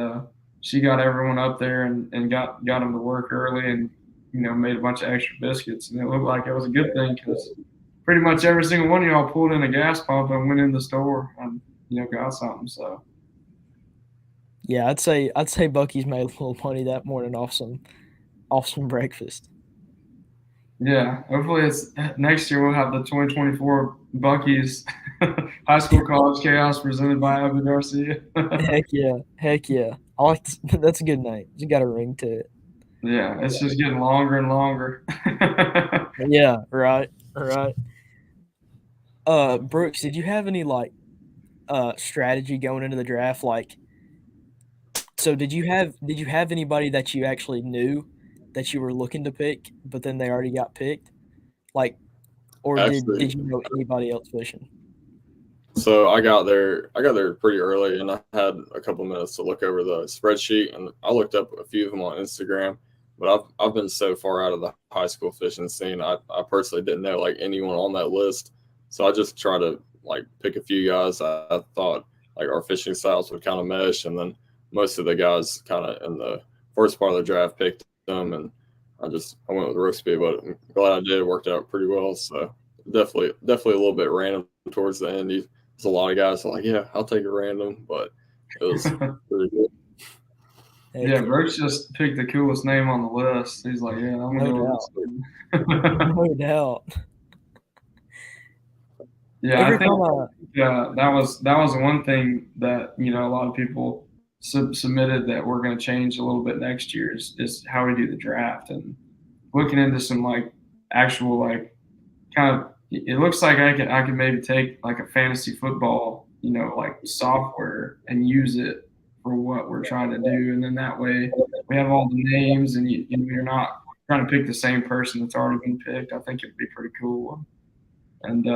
she got everyone up there and got them to work early, and made a bunch of extra biscuits, and it looked like it was a good thing because pretty much every single one of y'all pulled in a gas pump and went in the store and got something. So yeah, I'd say Buc-ee's made a little money that morning off some breakfast. Yeah, hopefully it's next year we'll have the 2024 Bucky's High School College Chaos presented by Abu Garcia. Heck yeah, heck yeah. I like that's a good name. It's got a ring to it. Yeah, it's just getting longer and longer. Yeah, right, right. Brooks, did you have any like strategy going into the draft? Like, so did you have anybody that you actually knew that you were looking to pick, but then they already got picked? Like, or did Actually, you know anybody else fishing? so I got there pretty early, and I had a couple minutes to look over the spreadsheet, and I looked up a few of them on Instagram. But I've been so far out of the high school fishing scene, I personally didn't know like anyone on that list. So I just tried to like pick a few guys I thought like our fishing styles would kind of mesh, and then most of the guys kind of in the first part of the draft picked them, and I went with Rooksby, but I'm glad I did. It worked out pretty well. So definitely a little bit random towards the end. There's a lot of guys that are like, yeah, I'll take a random, but it was pretty good. Heck Yeah, Brooks just picked the coolest name on the list. He's like, yeah, I'm gonna No go with this. no doubt. Yeah, I Every think time that was one thing that a lot of people submitted that we're going to change a little bit next year is how we do the draft and looking into some like actual like kind of it looks like I can maybe take like a fantasy football like software and use it for what we're trying to do, and then that way we have all the names and you're not trying to pick the same person that's already been picked. I think it'd be pretty cool and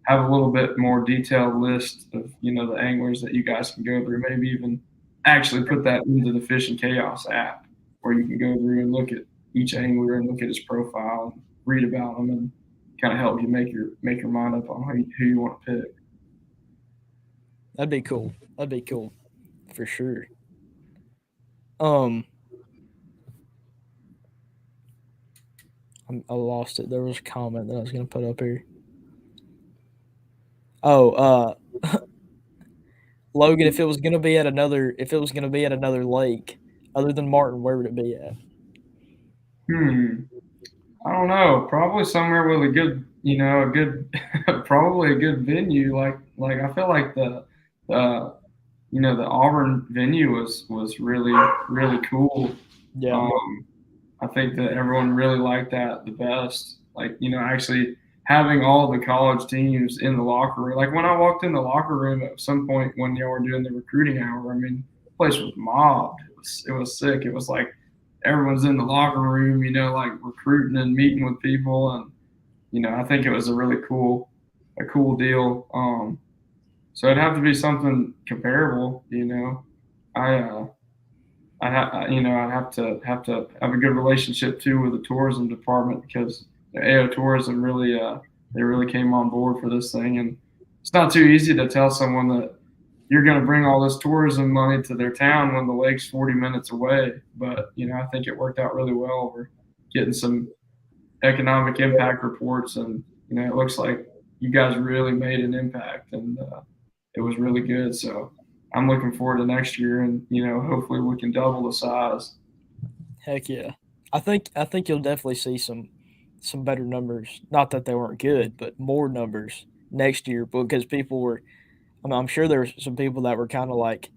have a little bit more detailed list of the anglers that you guys can go through. Maybe even actually put that into the Fishing Chaos app where you can go through and look at each angler and look at his profile and read about them and kind of help you make your mind up on who you want to pick. that'd be cool. That'd be cool for sure. Um, I lost it. There was a comment that I was gonna put up here. Oh, Logan, if it was gonna be at another lake other than Martin, where would it be at? I don't know. Probably somewhere with a good, probably a good venue. Like I feel like uh, the Auburn venue was really cool. Yeah, I think that everyone really liked that the best. Like, actually having all the college teams in the locker room. Like when I walked in the locker room at some point when y'all were doing the recruiting hour, I mean, the place was mobbed. It was sick. It was like everyone's in the locker room, like recruiting and meeting with people. And, I think it was a cool deal. So it'd have to be something comparable, I, I'd have to have a good relationship too with the tourism department because the AO Tourism really they really came on board for this thing, and it's not too easy to tell someone that you're going to bring all this tourism money to their town when the lake's 40 minutes away. But I think it worked out really well. We're getting some economic impact reports, and it looks like you guys really made an impact, and it was really good. So I'm looking forward to next year, and hopefully we can double the size. heck yeah. I think you'll definitely see some better numbers. Not that they weren't good, but more numbers next year because people were. I mean, I'm sure there were some people that were kind of like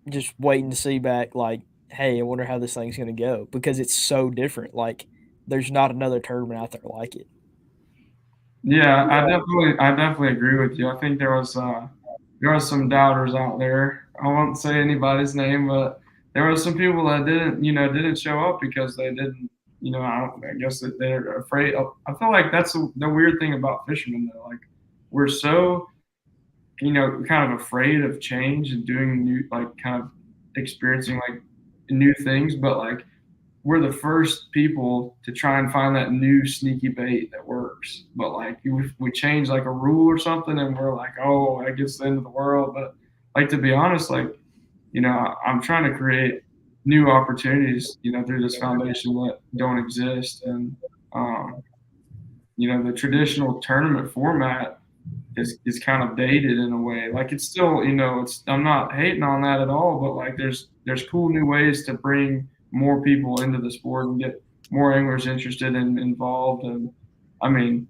just waiting to see back. Like, hey, I wonder how this thing's going to go because it's so different. Like, there's not another tournament out there like it. Yeah, I definitely agree with you. I think there was some doubters out there. I won't say anybody's name, but there were some people that didn't show up because they didn't, I guess that they're afraid. I feel like that's the weird thing about fishermen though. Like we're so, kind of afraid of change and doing new, like kind of experiencing like new things, but like we're the first people to try and find that new sneaky bait that works. But like we change like a rule or something, and we're like, oh, I guess the end of the world. But like to be honest, like I'm trying to create new opportunities, through this foundation that don't exist, and um, the traditional tournament format is kind of dated in a way. Like it's still, I'm not hating on that at all, but like there's cool new ways to bring more people into the sport and get more anglers interested and involved. And I mean,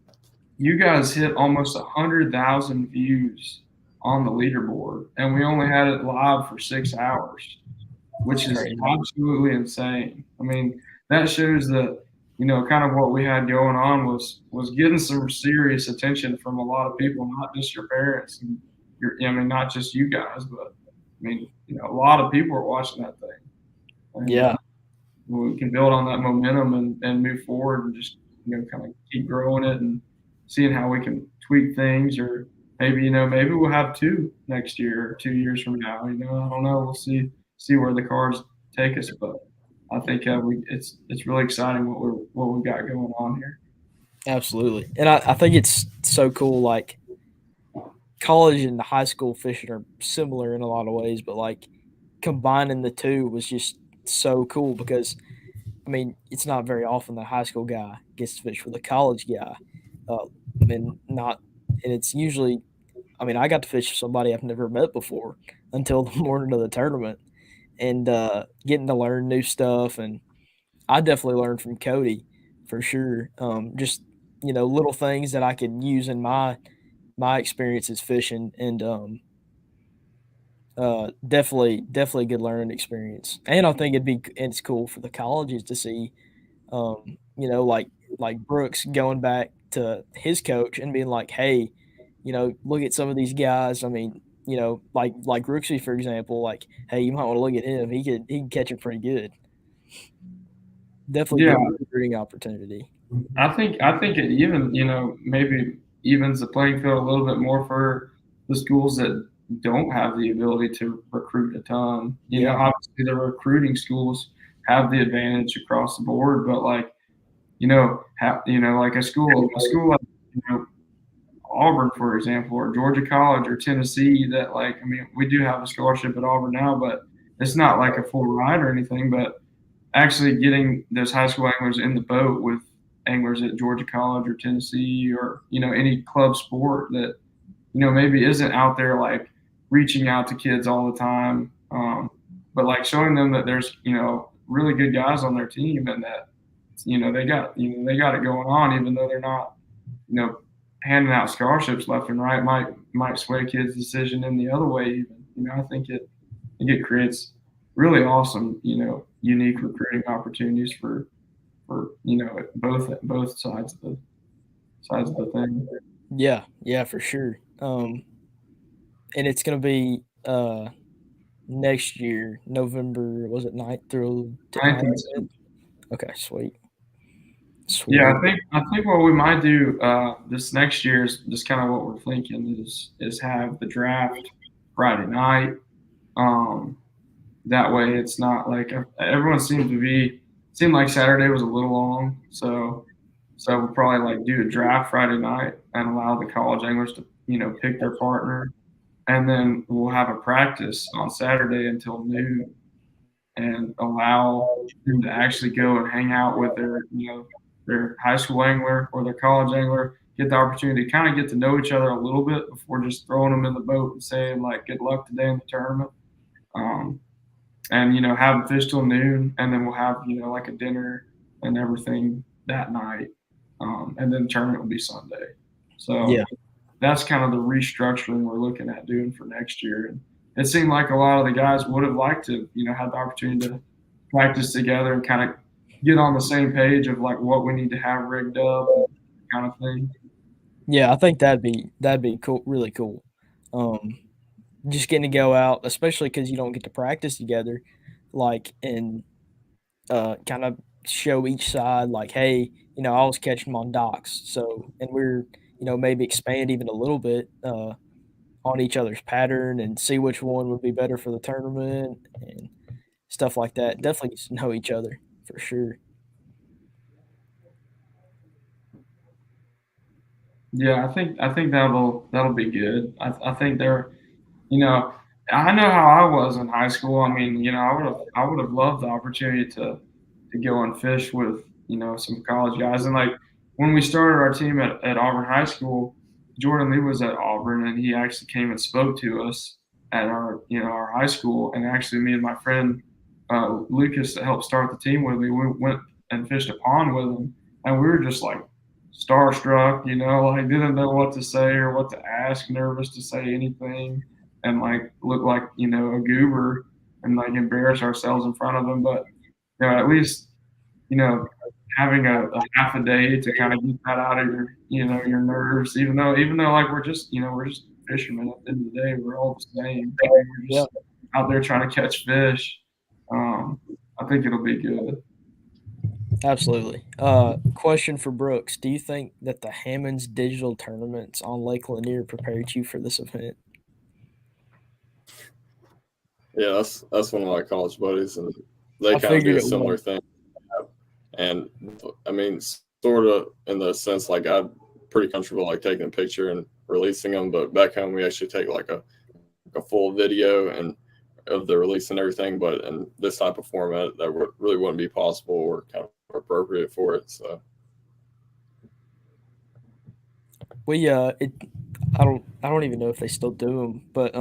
you guys hit almost 100,000 views on the leaderboard, and we only had it live for 6 hours, which is Crazy. absolutely insane. I mean, that shows that, you know, kind of what we had going on was getting some serious attention from a lot of people, not just your parents and not just you guys, but I mean, you know, a lot of people are watching that thing. And, Yeah. we can build on that momentum and move forward and just, you know, kind of keep growing it and seeing how we can tweak things, or maybe, you know, maybe we'll have 2 next year or 2 years from now. You know, I don't know. We'll see where the cards take us, but I think it's really exciting what we got going on here. Absolutely. And I think it's so cool. Like, college and high school fishing are similar in a lot of ways, but like combining the two was just so cool because, I mean, it's not very often the high school guy gets to fish with a college guy. I mean, not, and it's usually, I mean, I got to fish with somebody I've never met before until the morning of the tournament, and getting to learn new stuff. And I definitely learned from Cody for sure. Just, you know, little things that I could use in my experiences fishing, and definitely a good learning experience. And I think it's cool for the colleges to see, you know, like Brooks going back to his coach and being like, hey, you know, look at some of these guys. I mean, you know, like Rooksy, for example, like, hey, you might want to look at him. He can catch it pretty good. Definitely Yeah. good recruiting opportunity. I think it even, you know, maybe evens the playing field a little bit more for the schools that don't have the ability to recruit a ton. You know, obviously the recruiting schools have the advantage across the board, but like, you know, like a school like, you know, Auburn, for example, or Georgia College or Tennessee, that, like, I mean, we do have a scholarship at Auburn now, but it's not like a full ride or anything. But actually getting those high school anglers in the boat with anglers at Georgia College or Tennessee, or, you know, any club sport that, you know, maybe isn't out there like reaching out to kids all the time, but like showing them that there's, you know, really good guys on their team, and that, you know, they got it going on, even though they're not, you know, handing out scholarships left and right, might sway kids' decision in the other way even. You know, I think it creates really awesome, you know, unique recruiting opportunities for you know, both sides of the thing. Yeah, for sure. And it's gonna be next year, November, was it 9th through 10th? Okay, sweet. Yeah, I think what we might do this next year is just kind of what we're thinking is have the draft Friday night. That way it's not like everyone seemed like Saturday was a little long, so we'll probably like do a draft Friday night and allow the college anglers to, you know, pick their partner, and then we'll have a practice on Saturday until noon, and allow them to actually go and hang out with their, you know, their high school angler or their college angler, get the opportunity to kind of get to know each other a little bit before just throwing them in the boat and saying like, good luck today in the tournament. And, you know, have them fish till noon, and then we'll have, you know, like a dinner and everything that night. And then the tournament will be Sunday. So Yeah. that's kind of the restructuring we're looking at doing for next year. And it seemed like a lot of the guys would have liked to, you know, have the opportunity to practice together and kind of get on the same page of like what we need to have rigged up and kind of thing. Yeah, I think that'd be cool, really cool. Just getting to go out, especially because you don't get to practice together, like, and kind of show each side, like, hey, you know, I was catching them on docks, so, and we're, you know, maybe expand even a little bit on each other's pattern and see which one would be better for the tournament and stuff like that. Definitely get to know each other for sure. Yeah, I think that'll be good. I think they're, you know, I know how I was in high school. I mean, you know, I would have loved the opportunity to go and fish with, you know, some college guys. And like when we started our team at Auburn High School, Jordan Lee was at Auburn, and he actually came and spoke to us at our, you know, our high school. And actually me and my friend Lucas that helped start the team with me. We went and fished a pond with him, and we were just like starstruck, like didn't know what to say or what to ask, nervous to say anything, and like look like a goober and like embarrass ourselves in front of him. But at least having a half a day to kind of get that out of your nerves, even though like we're just fishermen at the end of the day, we're all the same. We're just out there trying to catch fish. I think it'll be good. Absolutely. Question for Brooks: do you think that the Hammond's digital tournaments on Lake Lanier prepared you for this event? Yeah, that's one of my college buddies, and they I kind of do figured a it similar was. thing. And I mean, sort of in the sense like I'm pretty comfortable like taking a picture and releasing them, but back home we actually take like a full video and of the release and everything. But in this type of format, that really wouldn't be possible or kind of appropriate for it. So I don't even know if they still do them, but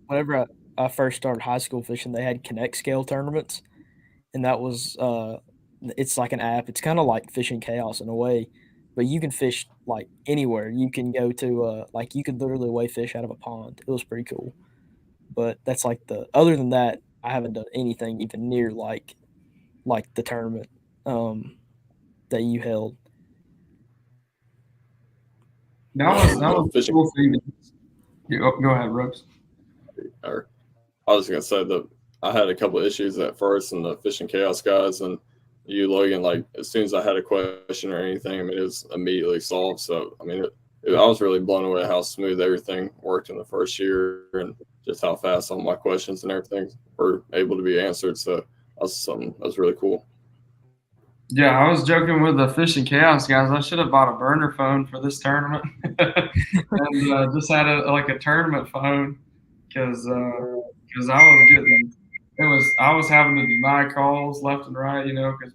whenever I first started high school fishing, they had Connect Scale tournaments, and that was it's like an app. It's kind of like Fishing Chaos in a way, but you can fish like anywhere. You can go to like you can literally weigh fish out of a pond. It was pretty cool. But that's like other than that, I haven't done anything even near like the tournament that you held. That was a cool thing. Go ahead, Brooks. Or I was gonna say that I had a couple of issues at first in the Fishing Chaos guys, and you, Logan, like as soon as I had a question or anything, I mean, it was immediately solved. So I mean, I was really blown away at how smooth everything worked in the first year, and just how fast all my questions and everything were able to be answered. So that was really cool. Yeah, I was joking with the Fishing Chaos guys. I should have bought a burner phone for this tournament, and just had a tournament phone because I was having to deny calls left and right, because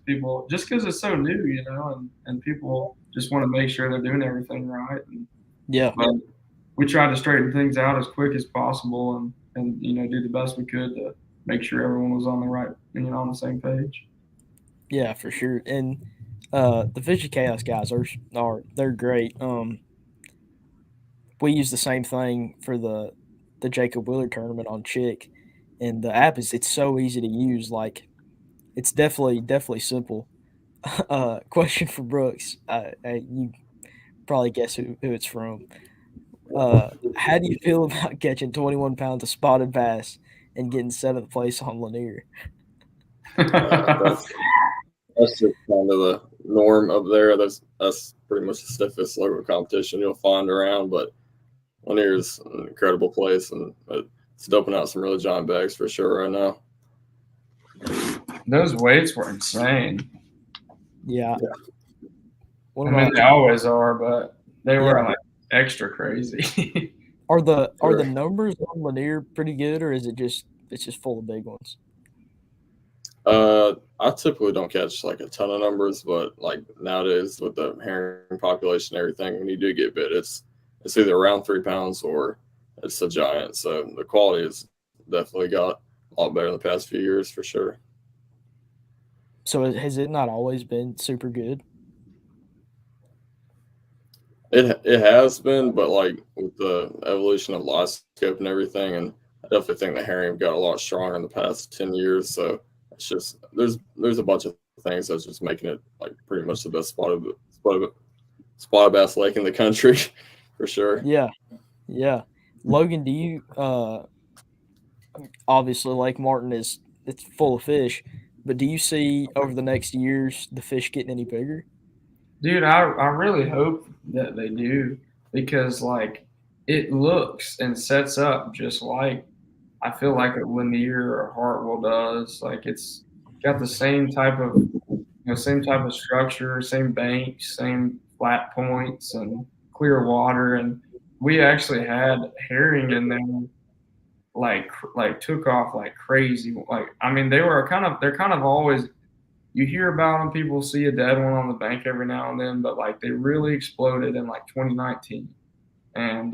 because it's so new, and people just want to make sure they're doing everything right. Yeah. But we tried to straighten things out as quick as possible, and do the best we could to make sure everyone was on the right, on the same page. Yeah, for sure. And the Fishing Chaos guys they're great. We use the same thing for the Jacob Willard tournament on Chick, and the app it's so easy to use. Like, it's definitely simple. Question for Brooks. You probably guess who it's from. How do you feel about catching 21 pounds of spotted bass and getting 7th place on Lanier? That's just kind of the norm up there. That's pretty much the stiffest local competition you'll find around. But Lanier's an incredible place, and it's dumping out some really giant bags for sure right now. Those weights were insane. Yeah. They always are, but they were like extra crazy. Are the numbers on Lanier pretty good, or is it's just full of big ones? I typically don't catch like a ton of numbers, but like nowadays with the herring population and everything, when you do get bit, it's either around 3 pounds or it's a giant. So the quality has definitely got a lot better in the past few years for sure. So has it not always been super good? It has been, but like with the evolution of live scope and everything, and I definitely think the herring got a lot stronger in the past 10 years. So it's just there's a bunch of things that's just making it like pretty much the best spotted bass lake in the country for sure. Yeah. Logan, do you obviously Lake Martin it's full of fish, but do you see over the next years the fish getting any bigger? Dude, I really hope that they do, because like it looks and sets up just like I feel like a Lanier or Hartwell does. Like it's got the same type of structure, same banks, same flat points, and clear water. And we actually had herring in there, like took off like crazy. Like I mean, they're kind of always. You hear about them, people see a dead one on the bank every now and then, but like they really exploded in like 2019, and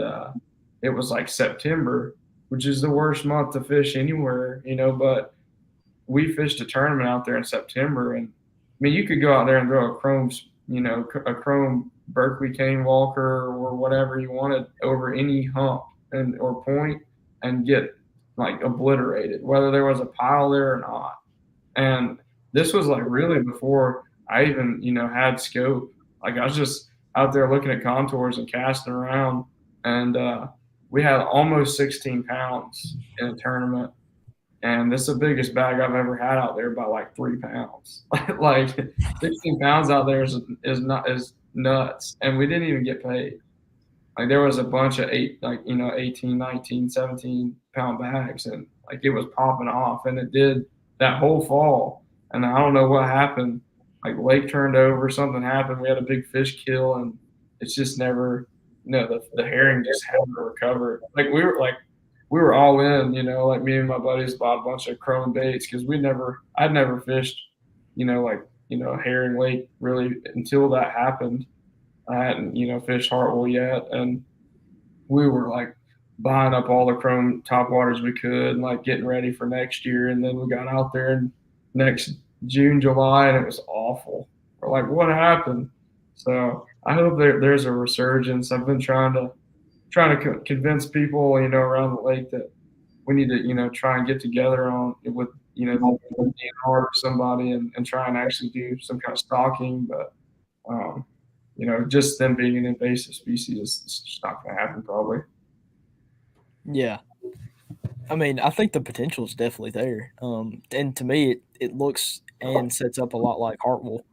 it was like September, which is the worst month to fish anywhere, but we fished a tournament out there in September, and I mean, you could go out there and throw a chrome Berkeley Cane Walker or whatever you wanted over any hump or point and get like obliterated, whether there was a pile there or not. And this was like really before I even, had scope. Like I was just out there looking at contours and casting around, and we had almost 16 pounds in a tournament. And this is the biggest bag I've ever had out there by like 3 pounds. Like 16 pounds out there is nuts. And we didn't even get paid. Like there was a bunch of 18, 19, 17 pound bags, and like it was popping off, and it did that whole fall. And I don't know what happened. Like lake turned over, something happened. We had a big fish kill, and it's just never, the herring just hadn't recovered. Like we were all in, like me and my buddies bought a bunch of chrome baits because I'd never fished, herring lake really until that happened. I hadn't, fished Hartwell yet, and we were like buying up all the chrome topwaters we could and like getting ready for next year. And then we got out there in next June, July, and it was awful. We're like, what happened? So I hope there's a resurgence. I've been trying to convince people, around the lake that we need to, try and get together with DNR or somebody and try and actually do some kind of stalking. But, just them being an invasive species is just not going to happen probably. Yeah. I mean, I think the potential is definitely there. And to me, it looks and sets up a lot like Hartwell.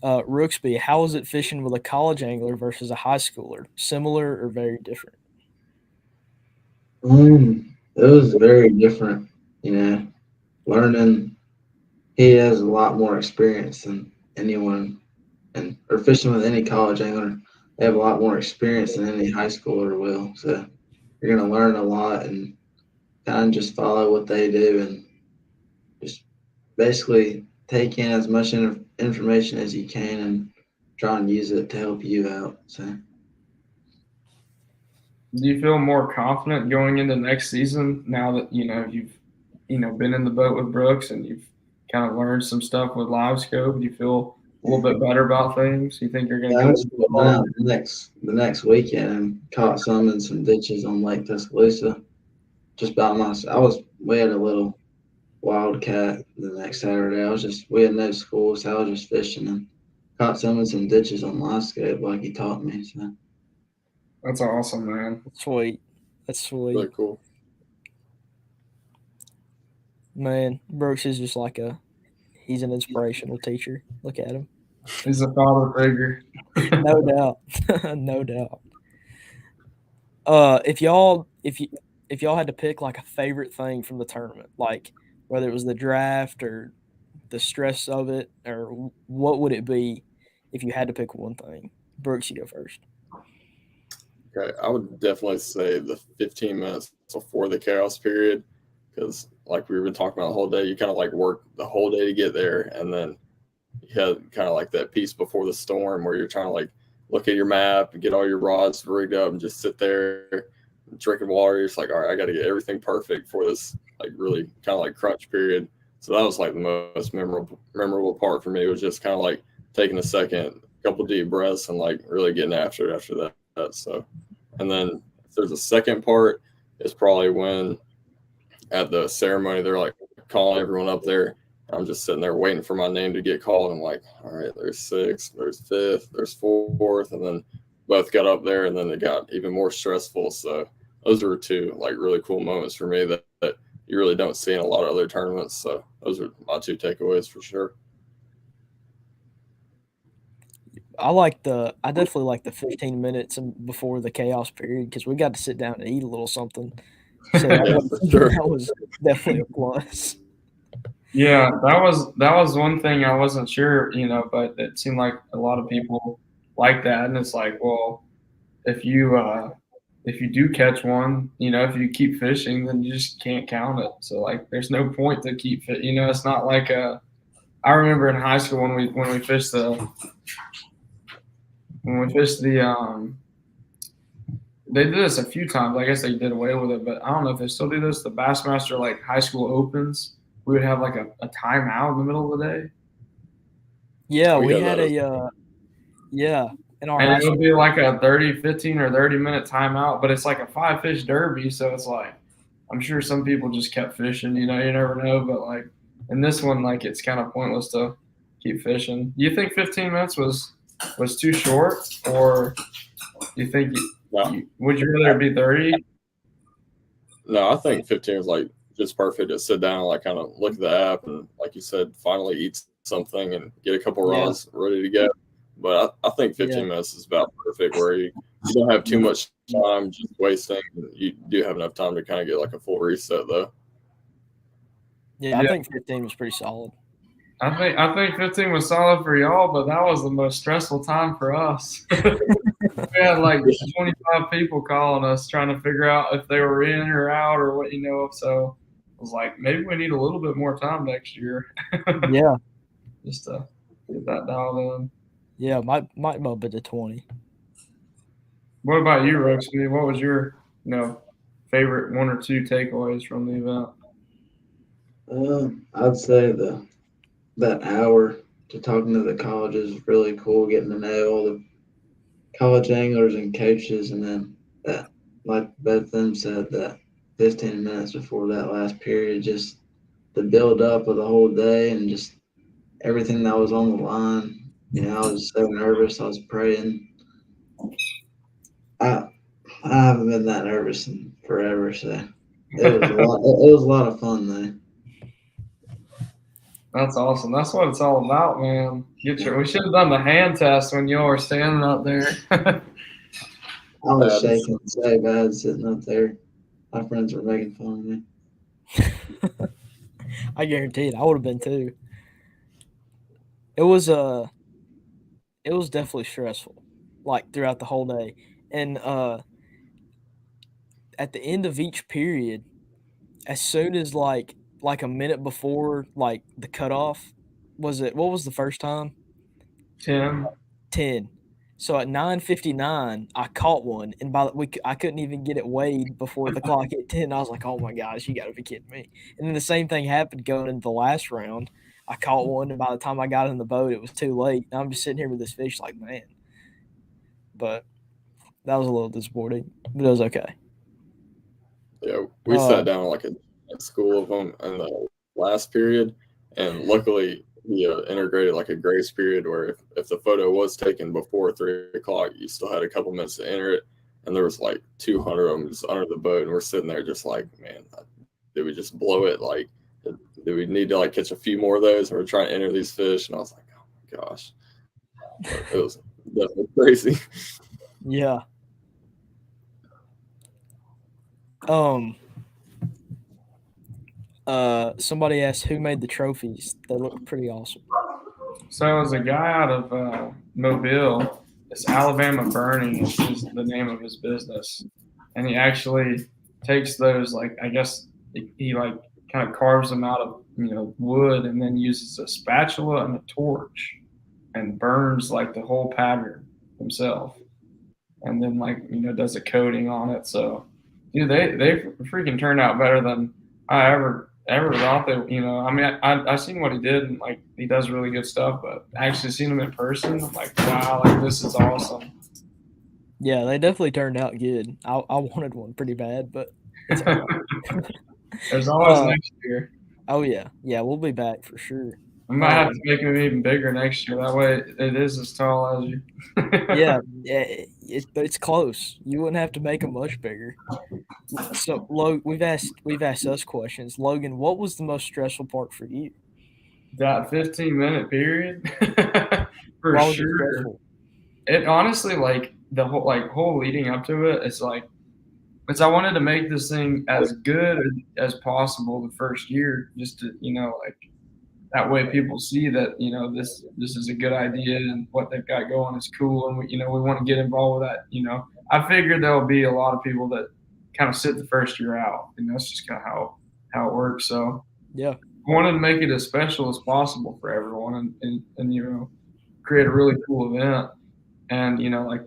Rooksby, how is it fishing with a college angler versus a high schooler? Similar or very different? It was very different, learning. He has a lot more experience than anyone, or fishing with any college angler. They have a lot more experience than any high schooler will. So you're going to learn a lot and kind of just follow what they do and just basically take in as much information as you can and try and use it to help you out. So, do you feel more confident going into next season now that you've been in the boat with Brooks and you've kind of learned some stuff with Live Scope? Do you feel a little bit better about things? You think you're going to go the next weekend and caught some in some ditches on Lake Tuscaloosa? Just by myself. We had a little wildcat the next Saturday. We had no school, so I was just fishing and caught some in some ditches on Live Scope like he taught me. So that's awesome, man. Sweet. That's sweet. Really cool. Man, Brooks is just he's an inspirational teacher. Look at him. He's a father figure. No doubt. No doubt. If y'all had to pick like a favorite thing from the tournament, like whether it was the draft or the stress of it, or what would it be if you had to pick one thing? Brooks, you go first. Okay, I would definitely say the 15 minutes before the chaos period, because like we've been talking about the whole day, you kind of like work the whole day to get there, and then you had kind of like that piece before the storm where you're trying to like look at your map and get all your rods rigged up and just sit there drinking water. You're just like, all right, I got to get everything perfect for this like really kind of like crunch period. So that was like the most memorable part for me, was just kind of like taking a second, a couple deep breaths, and like really getting after it after that. So, and then if there's a second part, it's probably when at the ceremony they're like calling everyone up there. I'm just sitting there waiting for my name to get called. I'm like, all right, there's 6th, there's 5th, there's 4th, and then both got up there, and then it got even more stressful. So those were 2 like really cool moments for me that you really don't see in a lot of other tournaments. So those are my 2 takeaways for sure. I definitely like the 15 minutes before the chaos period, because we got to sit down and eat a little something. So that was definitely a plus. Yeah, that was one thing I wasn't sure, but it seemed like a lot of people like that. And it's like, well, if you do catch one, if you keep fishing, then you just can't count it. So like, there's no point to keep it. It's not like I remember in high school when we fished the they did this a few times. I guess they did away with it, but I don't know if they still do this. The Bassmaster like high school opens, we would have like a timeout in the middle of the day, Yeah, We we had had that a yeah in our and high it would school. be like a 15 or 30 minute timeout. But it's like a 5 fish derby, so it's like I'm sure some people just kept fishing. You never know. But like in this one, like it's kind of pointless to keep fishing. Do you think 15 minutes was too short, or do you think No, would you rather it be 30? no, I think 15 is like just perfect to sit down, like kind of look at the app, and like you said, finally eat something and get a couple Yeah. rods ready to go. But I think 15 Yeah. minutes is about perfect, where you don't have too much time just wasting. You do have enough time to kind of get like a full reset, though. Yeah, I Yeah. think 15 was pretty solid. I think 15 was solid for y'all, but that was the most stressful time for us. We had like 25 people calling us trying to figure out if they were in or out or what So I was like, maybe we need a little bit more time next year Yeah, just to get that dialed in. yeah, might bump it to 20. What about you, Roxy? What was your favorite one or two takeaways from the event? I'd say that hour to talking to the colleges is really cool, getting to know all the college anglers and coaches, and then that, like both of them said, that 15 minutes before that last period, just the build up of the whole day and just everything that was on the line. I was so nervous. I was praying. I haven't been that nervous in forever, so it was a lot. It was a lot of fun though. That's awesome. That's what it's all about, man. We should have done the hand test when y'all were standing up there. I was Bad. shaking so bad sitting up there. My friends were making fun of me. I guarantee it. I would have been too. It was definitely stressful, like throughout the whole day, and at the end of each period, as soon as like a minute before like the cutoff, what was the first time? Tim. 10. So at 9:59, I caught one, and I couldn't even get it weighed before the clock hit 10. I was like, "Oh my gosh, you got to be kidding me!" And then the same thing happened going into the last round. I caught one, and by the time I got in the boat, it was too late. And I'm just sitting here with this fish, like, man. But that was a little disappointing, but it was okay. Yeah, we sat down like a school of them in the last period, and luckily we integrated like a grace period where if the photo was taken before 3 o'clock, you still had a couple minutes to enter it, and there was like 200 of them just under the boat, and we're sitting there just like, man, did we just blow it? Like, do we need to like catch a few more of those? And we're trying to enter these fish, and I was like, oh my gosh, but it was definitely crazy. Yeah. Somebody asked who made the trophies. They look pretty awesome. So it was a guy out of Mobile. It's Alabama Burning is the name of his business, and he actually takes those, like, I guess he like kind of carves them out of wood, and then uses a spatula and a torch and burns like the whole pattern himself, and then does a coating on it. So dude, they freaking turned out better than I ever thought they. I mean, I seen what he did, and like he does really good stuff, but actually seeing him in person, I'm like, wow, like this is awesome. Yeah, they definitely turned out good. I wanted one pretty bad, but it's all right. There's always next year. Oh yeah, we'll be back for sure. I might have to make him even bigger next year. That way, it is as tall as you. Yeah, but it's close. You wouldn't have to make them much bigger. So, we've asked us questions. Logan, what was the most stressful part for you? That 15-minute period, for Why was it sure. stressful? It honestly, like the whole leading up to it, it's like, I wanted to make this thing as good as possible the first year, just to like that way people see that this is a good idea and what they've got going is cool, and we want to get involved with that. I figured there'll be a lot of people that kind of sit the first year out, and that's just kind of how it works. So Yeah. I wanted to make it as special as possible for everyone, and create a really cool event. And like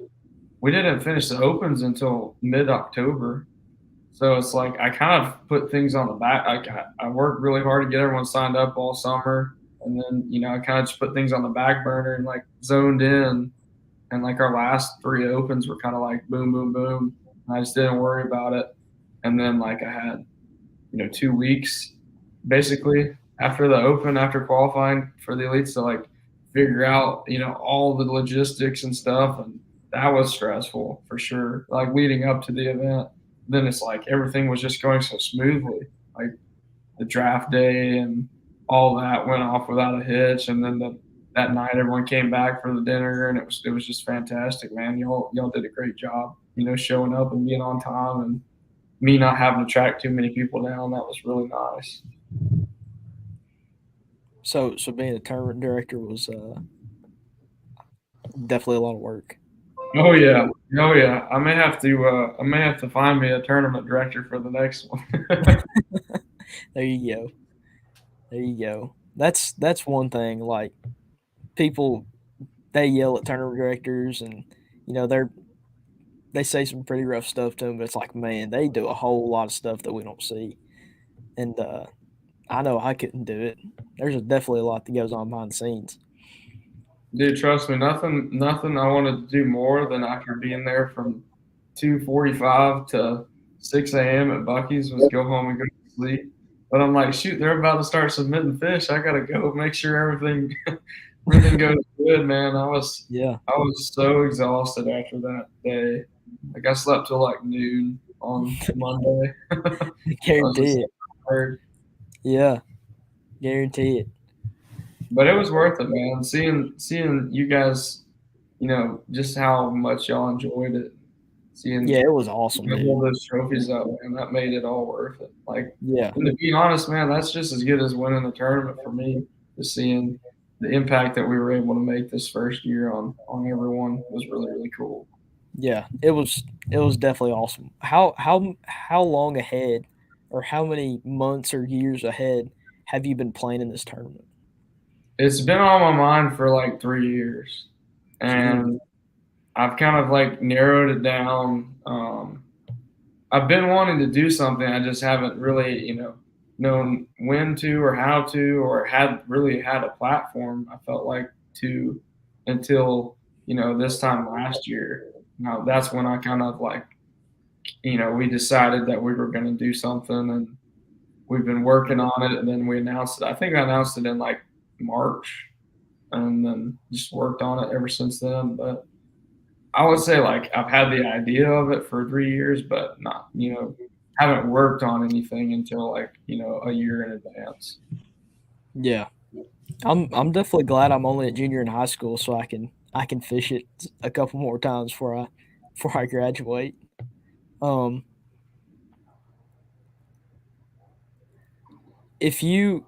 we didn't finish the opens until mid-October. So it's like I kind of put things on the back. I worked really hard to get everyone signed up all summer, and then I kind of just put things on the back burner and like zoned in. And like our last 3 opens were kind of like boom, boom, boom. And I just didn't worry about it. And then like I had 2 weeks basically after the open, after qualifying for the elites to like figure out all the logistics and stuff, and that was stressful for sure. Like leading up to the event. Then it's like everything was just going so smoothly. Like the draft day and all that went off without a hitch. And then that night everyone came back for the dinner, and it was just fantastic, man. Y'all did a great job, showing up and being on time, and me not having to track too many people down. That was really nice. So being a tournament director was definitely a lot of work. Oh yeah. I may have to find me a tournament director for the next one. There you go. That's one thing. Like people, they yell at tournament directors, and they say some pretty rough stuff to them. But it's like, man, they do a whole lot of stuff that we don't see, and I know I couldn't do it. There's definitely a lot that goes on behind the scenes. Dude, trust me, nothing I wanted to do more than after being there from 2:45 to 6 a.m. at Buc-ee's was go home and go to sleep. But I'm like, shoot, they're about to start submitting fish. I gotta go make sure everything goes good, man. I was so exhausted after that day. Like I slept till like noon on Monday. Guarantee it. Yeah, guarantee it. But it was worth it, man. Seeing you guys, just how much y'all enjoyed it. It was awesome. All those trophies up, man, that made it all worth it. Like, yeah. And to be honest, man, that's just as good as winning the tournament for me. Just seeing the impact that we were able to make this first year on everyone was really, really cool. Yeah, it was definitely awesome. How long ahead, or how many months or years ahead have you been playing in this tournament? It's been on my mind for like 3 years, and I've kind of like narrowed it down. I've been wanting to do something. I just haven't really, known when to or how to, or had a platform. I felt like to until this time last year. Now that's when I kind of like, we decided that we were going to do something, and we've been working on it. And then we announced it. I think I announced it in like March, and then just worked on it ever since then. But I would say like I've had the idea of it for 3 years, but not, haven't worked on anything until like, a year in advance. Yeah. I'm definitely glad I'm only a junior in high school, so I can fish it a couple more times before I graduate. If you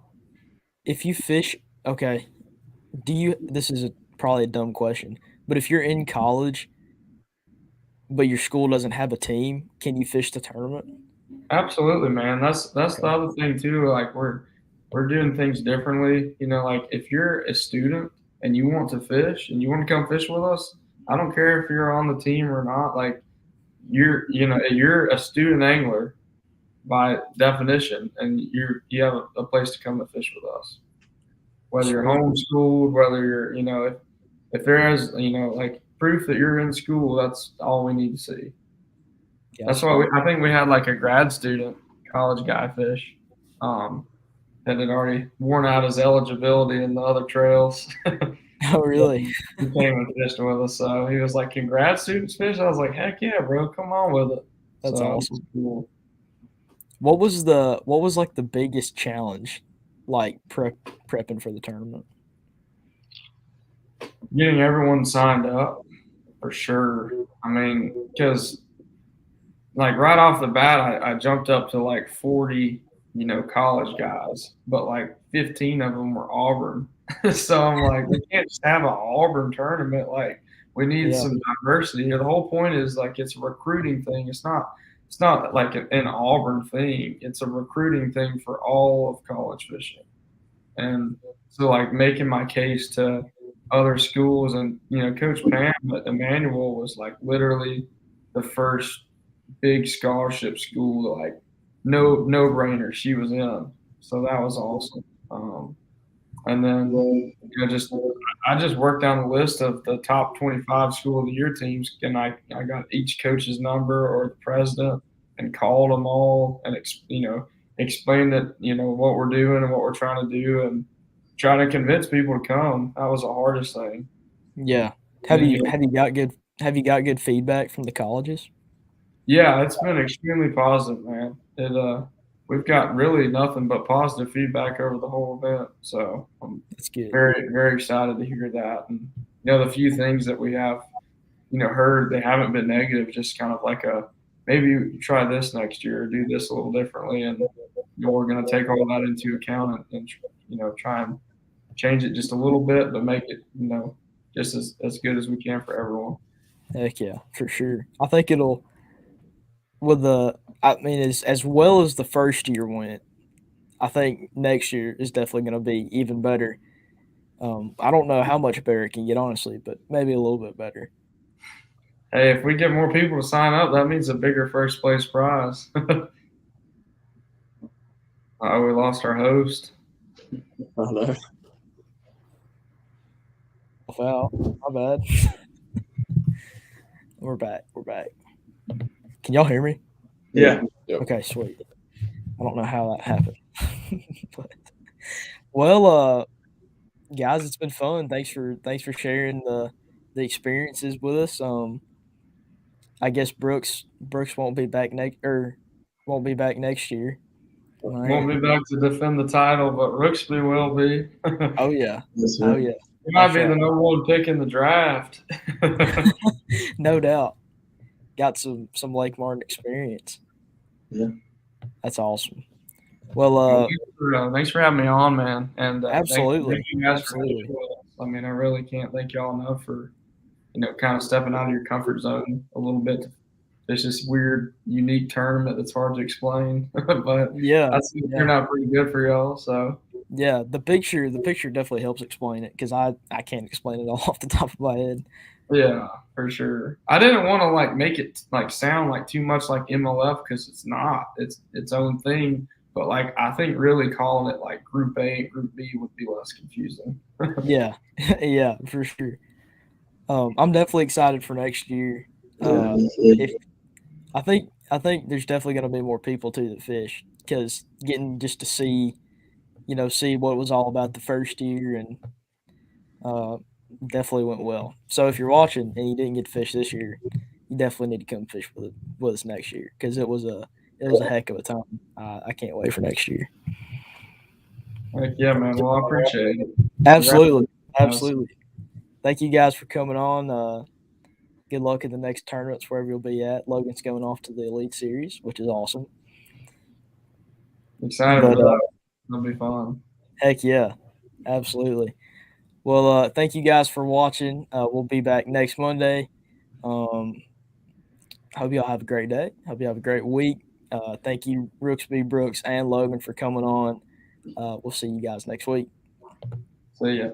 fish, okay, this is probably a dumb question, but if you're in college but your school doesn't have a team, can you fish the tournament? Absolutely, man. That's the other thing too. Like we're doing things differently. Like if you're a student and you want to fish and you want to come fish with us, I don't care if you're on the team or not. Like you're a student angler by definition, and you have a place to come to fish with us. Whether you're homeschooled, whether you're if there is like proof that you're in school, that's all we need to see. Yeah. That's why I think we had like a grad student, college guy fish, that had already worn out his eligibility in the other trails. Oh, really? He came and fished with us, so he was like, "Can grad students fish?" I was like, "Heck yeah, bro, come on with it." That's awesome. Cool. What was like the biggest challenge, like prepping for the tournament? Getting everyone signed up, for sure. I mean, because like right off the bat, I jumped up to like 40, college guys, but like 15 of them were Auburn. So I'm like, we can't just have an Auburn tournament. Like we need some diversity. The whole point is like it's a recruiting thing. It's not like an Auburn thing. It's a recruiting thing for all of college fishing. And so like making my case to other schools, and Coach Pam at Emmanuel was like literally the first big scholarship school, like no brainer she was in. So that was awesome. And then I just worked down the list of the top 25 school of the year teams, and I got each coach's number or the president and called them all and explained that what we're doing and what we're trying to do and try to convince people to come. That was the hardest thing. Yeah. Have you got good feedback from the colleges? Yeah, it's been extremely positive, man. We've got really nothing but positive feedback over the whole event. So I'm That's good. very, very excited to hear that. And the few things that we have, heard, they haven't been negative. Just kind of like maybe you try this next year, or do this a little differently, and we're going to take all that into account and try and change it just a little bit, but make it just as good as we can for everyone. Heck yeah, for sure. I think it'll. As well as the first year went, I think next year is definitely going to be even better. I don't know how much better it can get, honestly, but maybe a little bit better. Hey, if we get more people to sign up, that means a bigger first place prize. Oh, we lost our host. I know. Wow, my bad. We're back. Can y'all hear me? Yeah. Yep. Okay, sweet. I don't know how that happened. Well, guys, it's been fun. Thanks for sharing the experiences with us. I guess Brooks won't be back next year. Right? Won't be back to defend the title, but Rooksby will be. Oh yeah. Yes, sir. Oh yeah. He might That's be the right. number one pick in the draft. No doubt. Got some Lake Martin experience. Yeah. That's awesome. Well, thanks for having me on, man. And absolutely. thank you guys Absolutely. for I mean, I really can't thank y'all enough for kind of stepping out of your comfort zone a little bit. It's this weird, unique tournament that's hard to explain, but Yeah. that's turned out pretty good for y'all. So yeah, the picture definitely helps explain it because I can't explain it all off the top of my head. yeah, for sure. I didn't want to make it sound like too much like MLF because it's not. It's its own thing. But I think really calling it like Group A and Group B would be less confusing. Yeah, yeah, for sure. I'm definitely excited for next year. I think there's definitely going to be more people too that fish because getting just to see what it was all about the first year and definitely went well. So if you're watching and you didn't get to fish this year, you definitely need to come fish with us next year because it was a heck of a time. I can't wait for next year. Heck yeah, man. Well, I appreciate it. Absolutely. Thank you guys for coming on. Good luck in the next tournaments wherever you'll be at. Logan's going off to the Elite Series, which is awesome. Excited for that. It'll be fun. Heck yeah, absolutely. Well, thank you guys for watching. We'll be back next Monday. Hope y'all have a great day. Hope you have a great week. Thank you, Rooksby, Brooks, and Logan for coming on. We'll see you guys next week. See ya.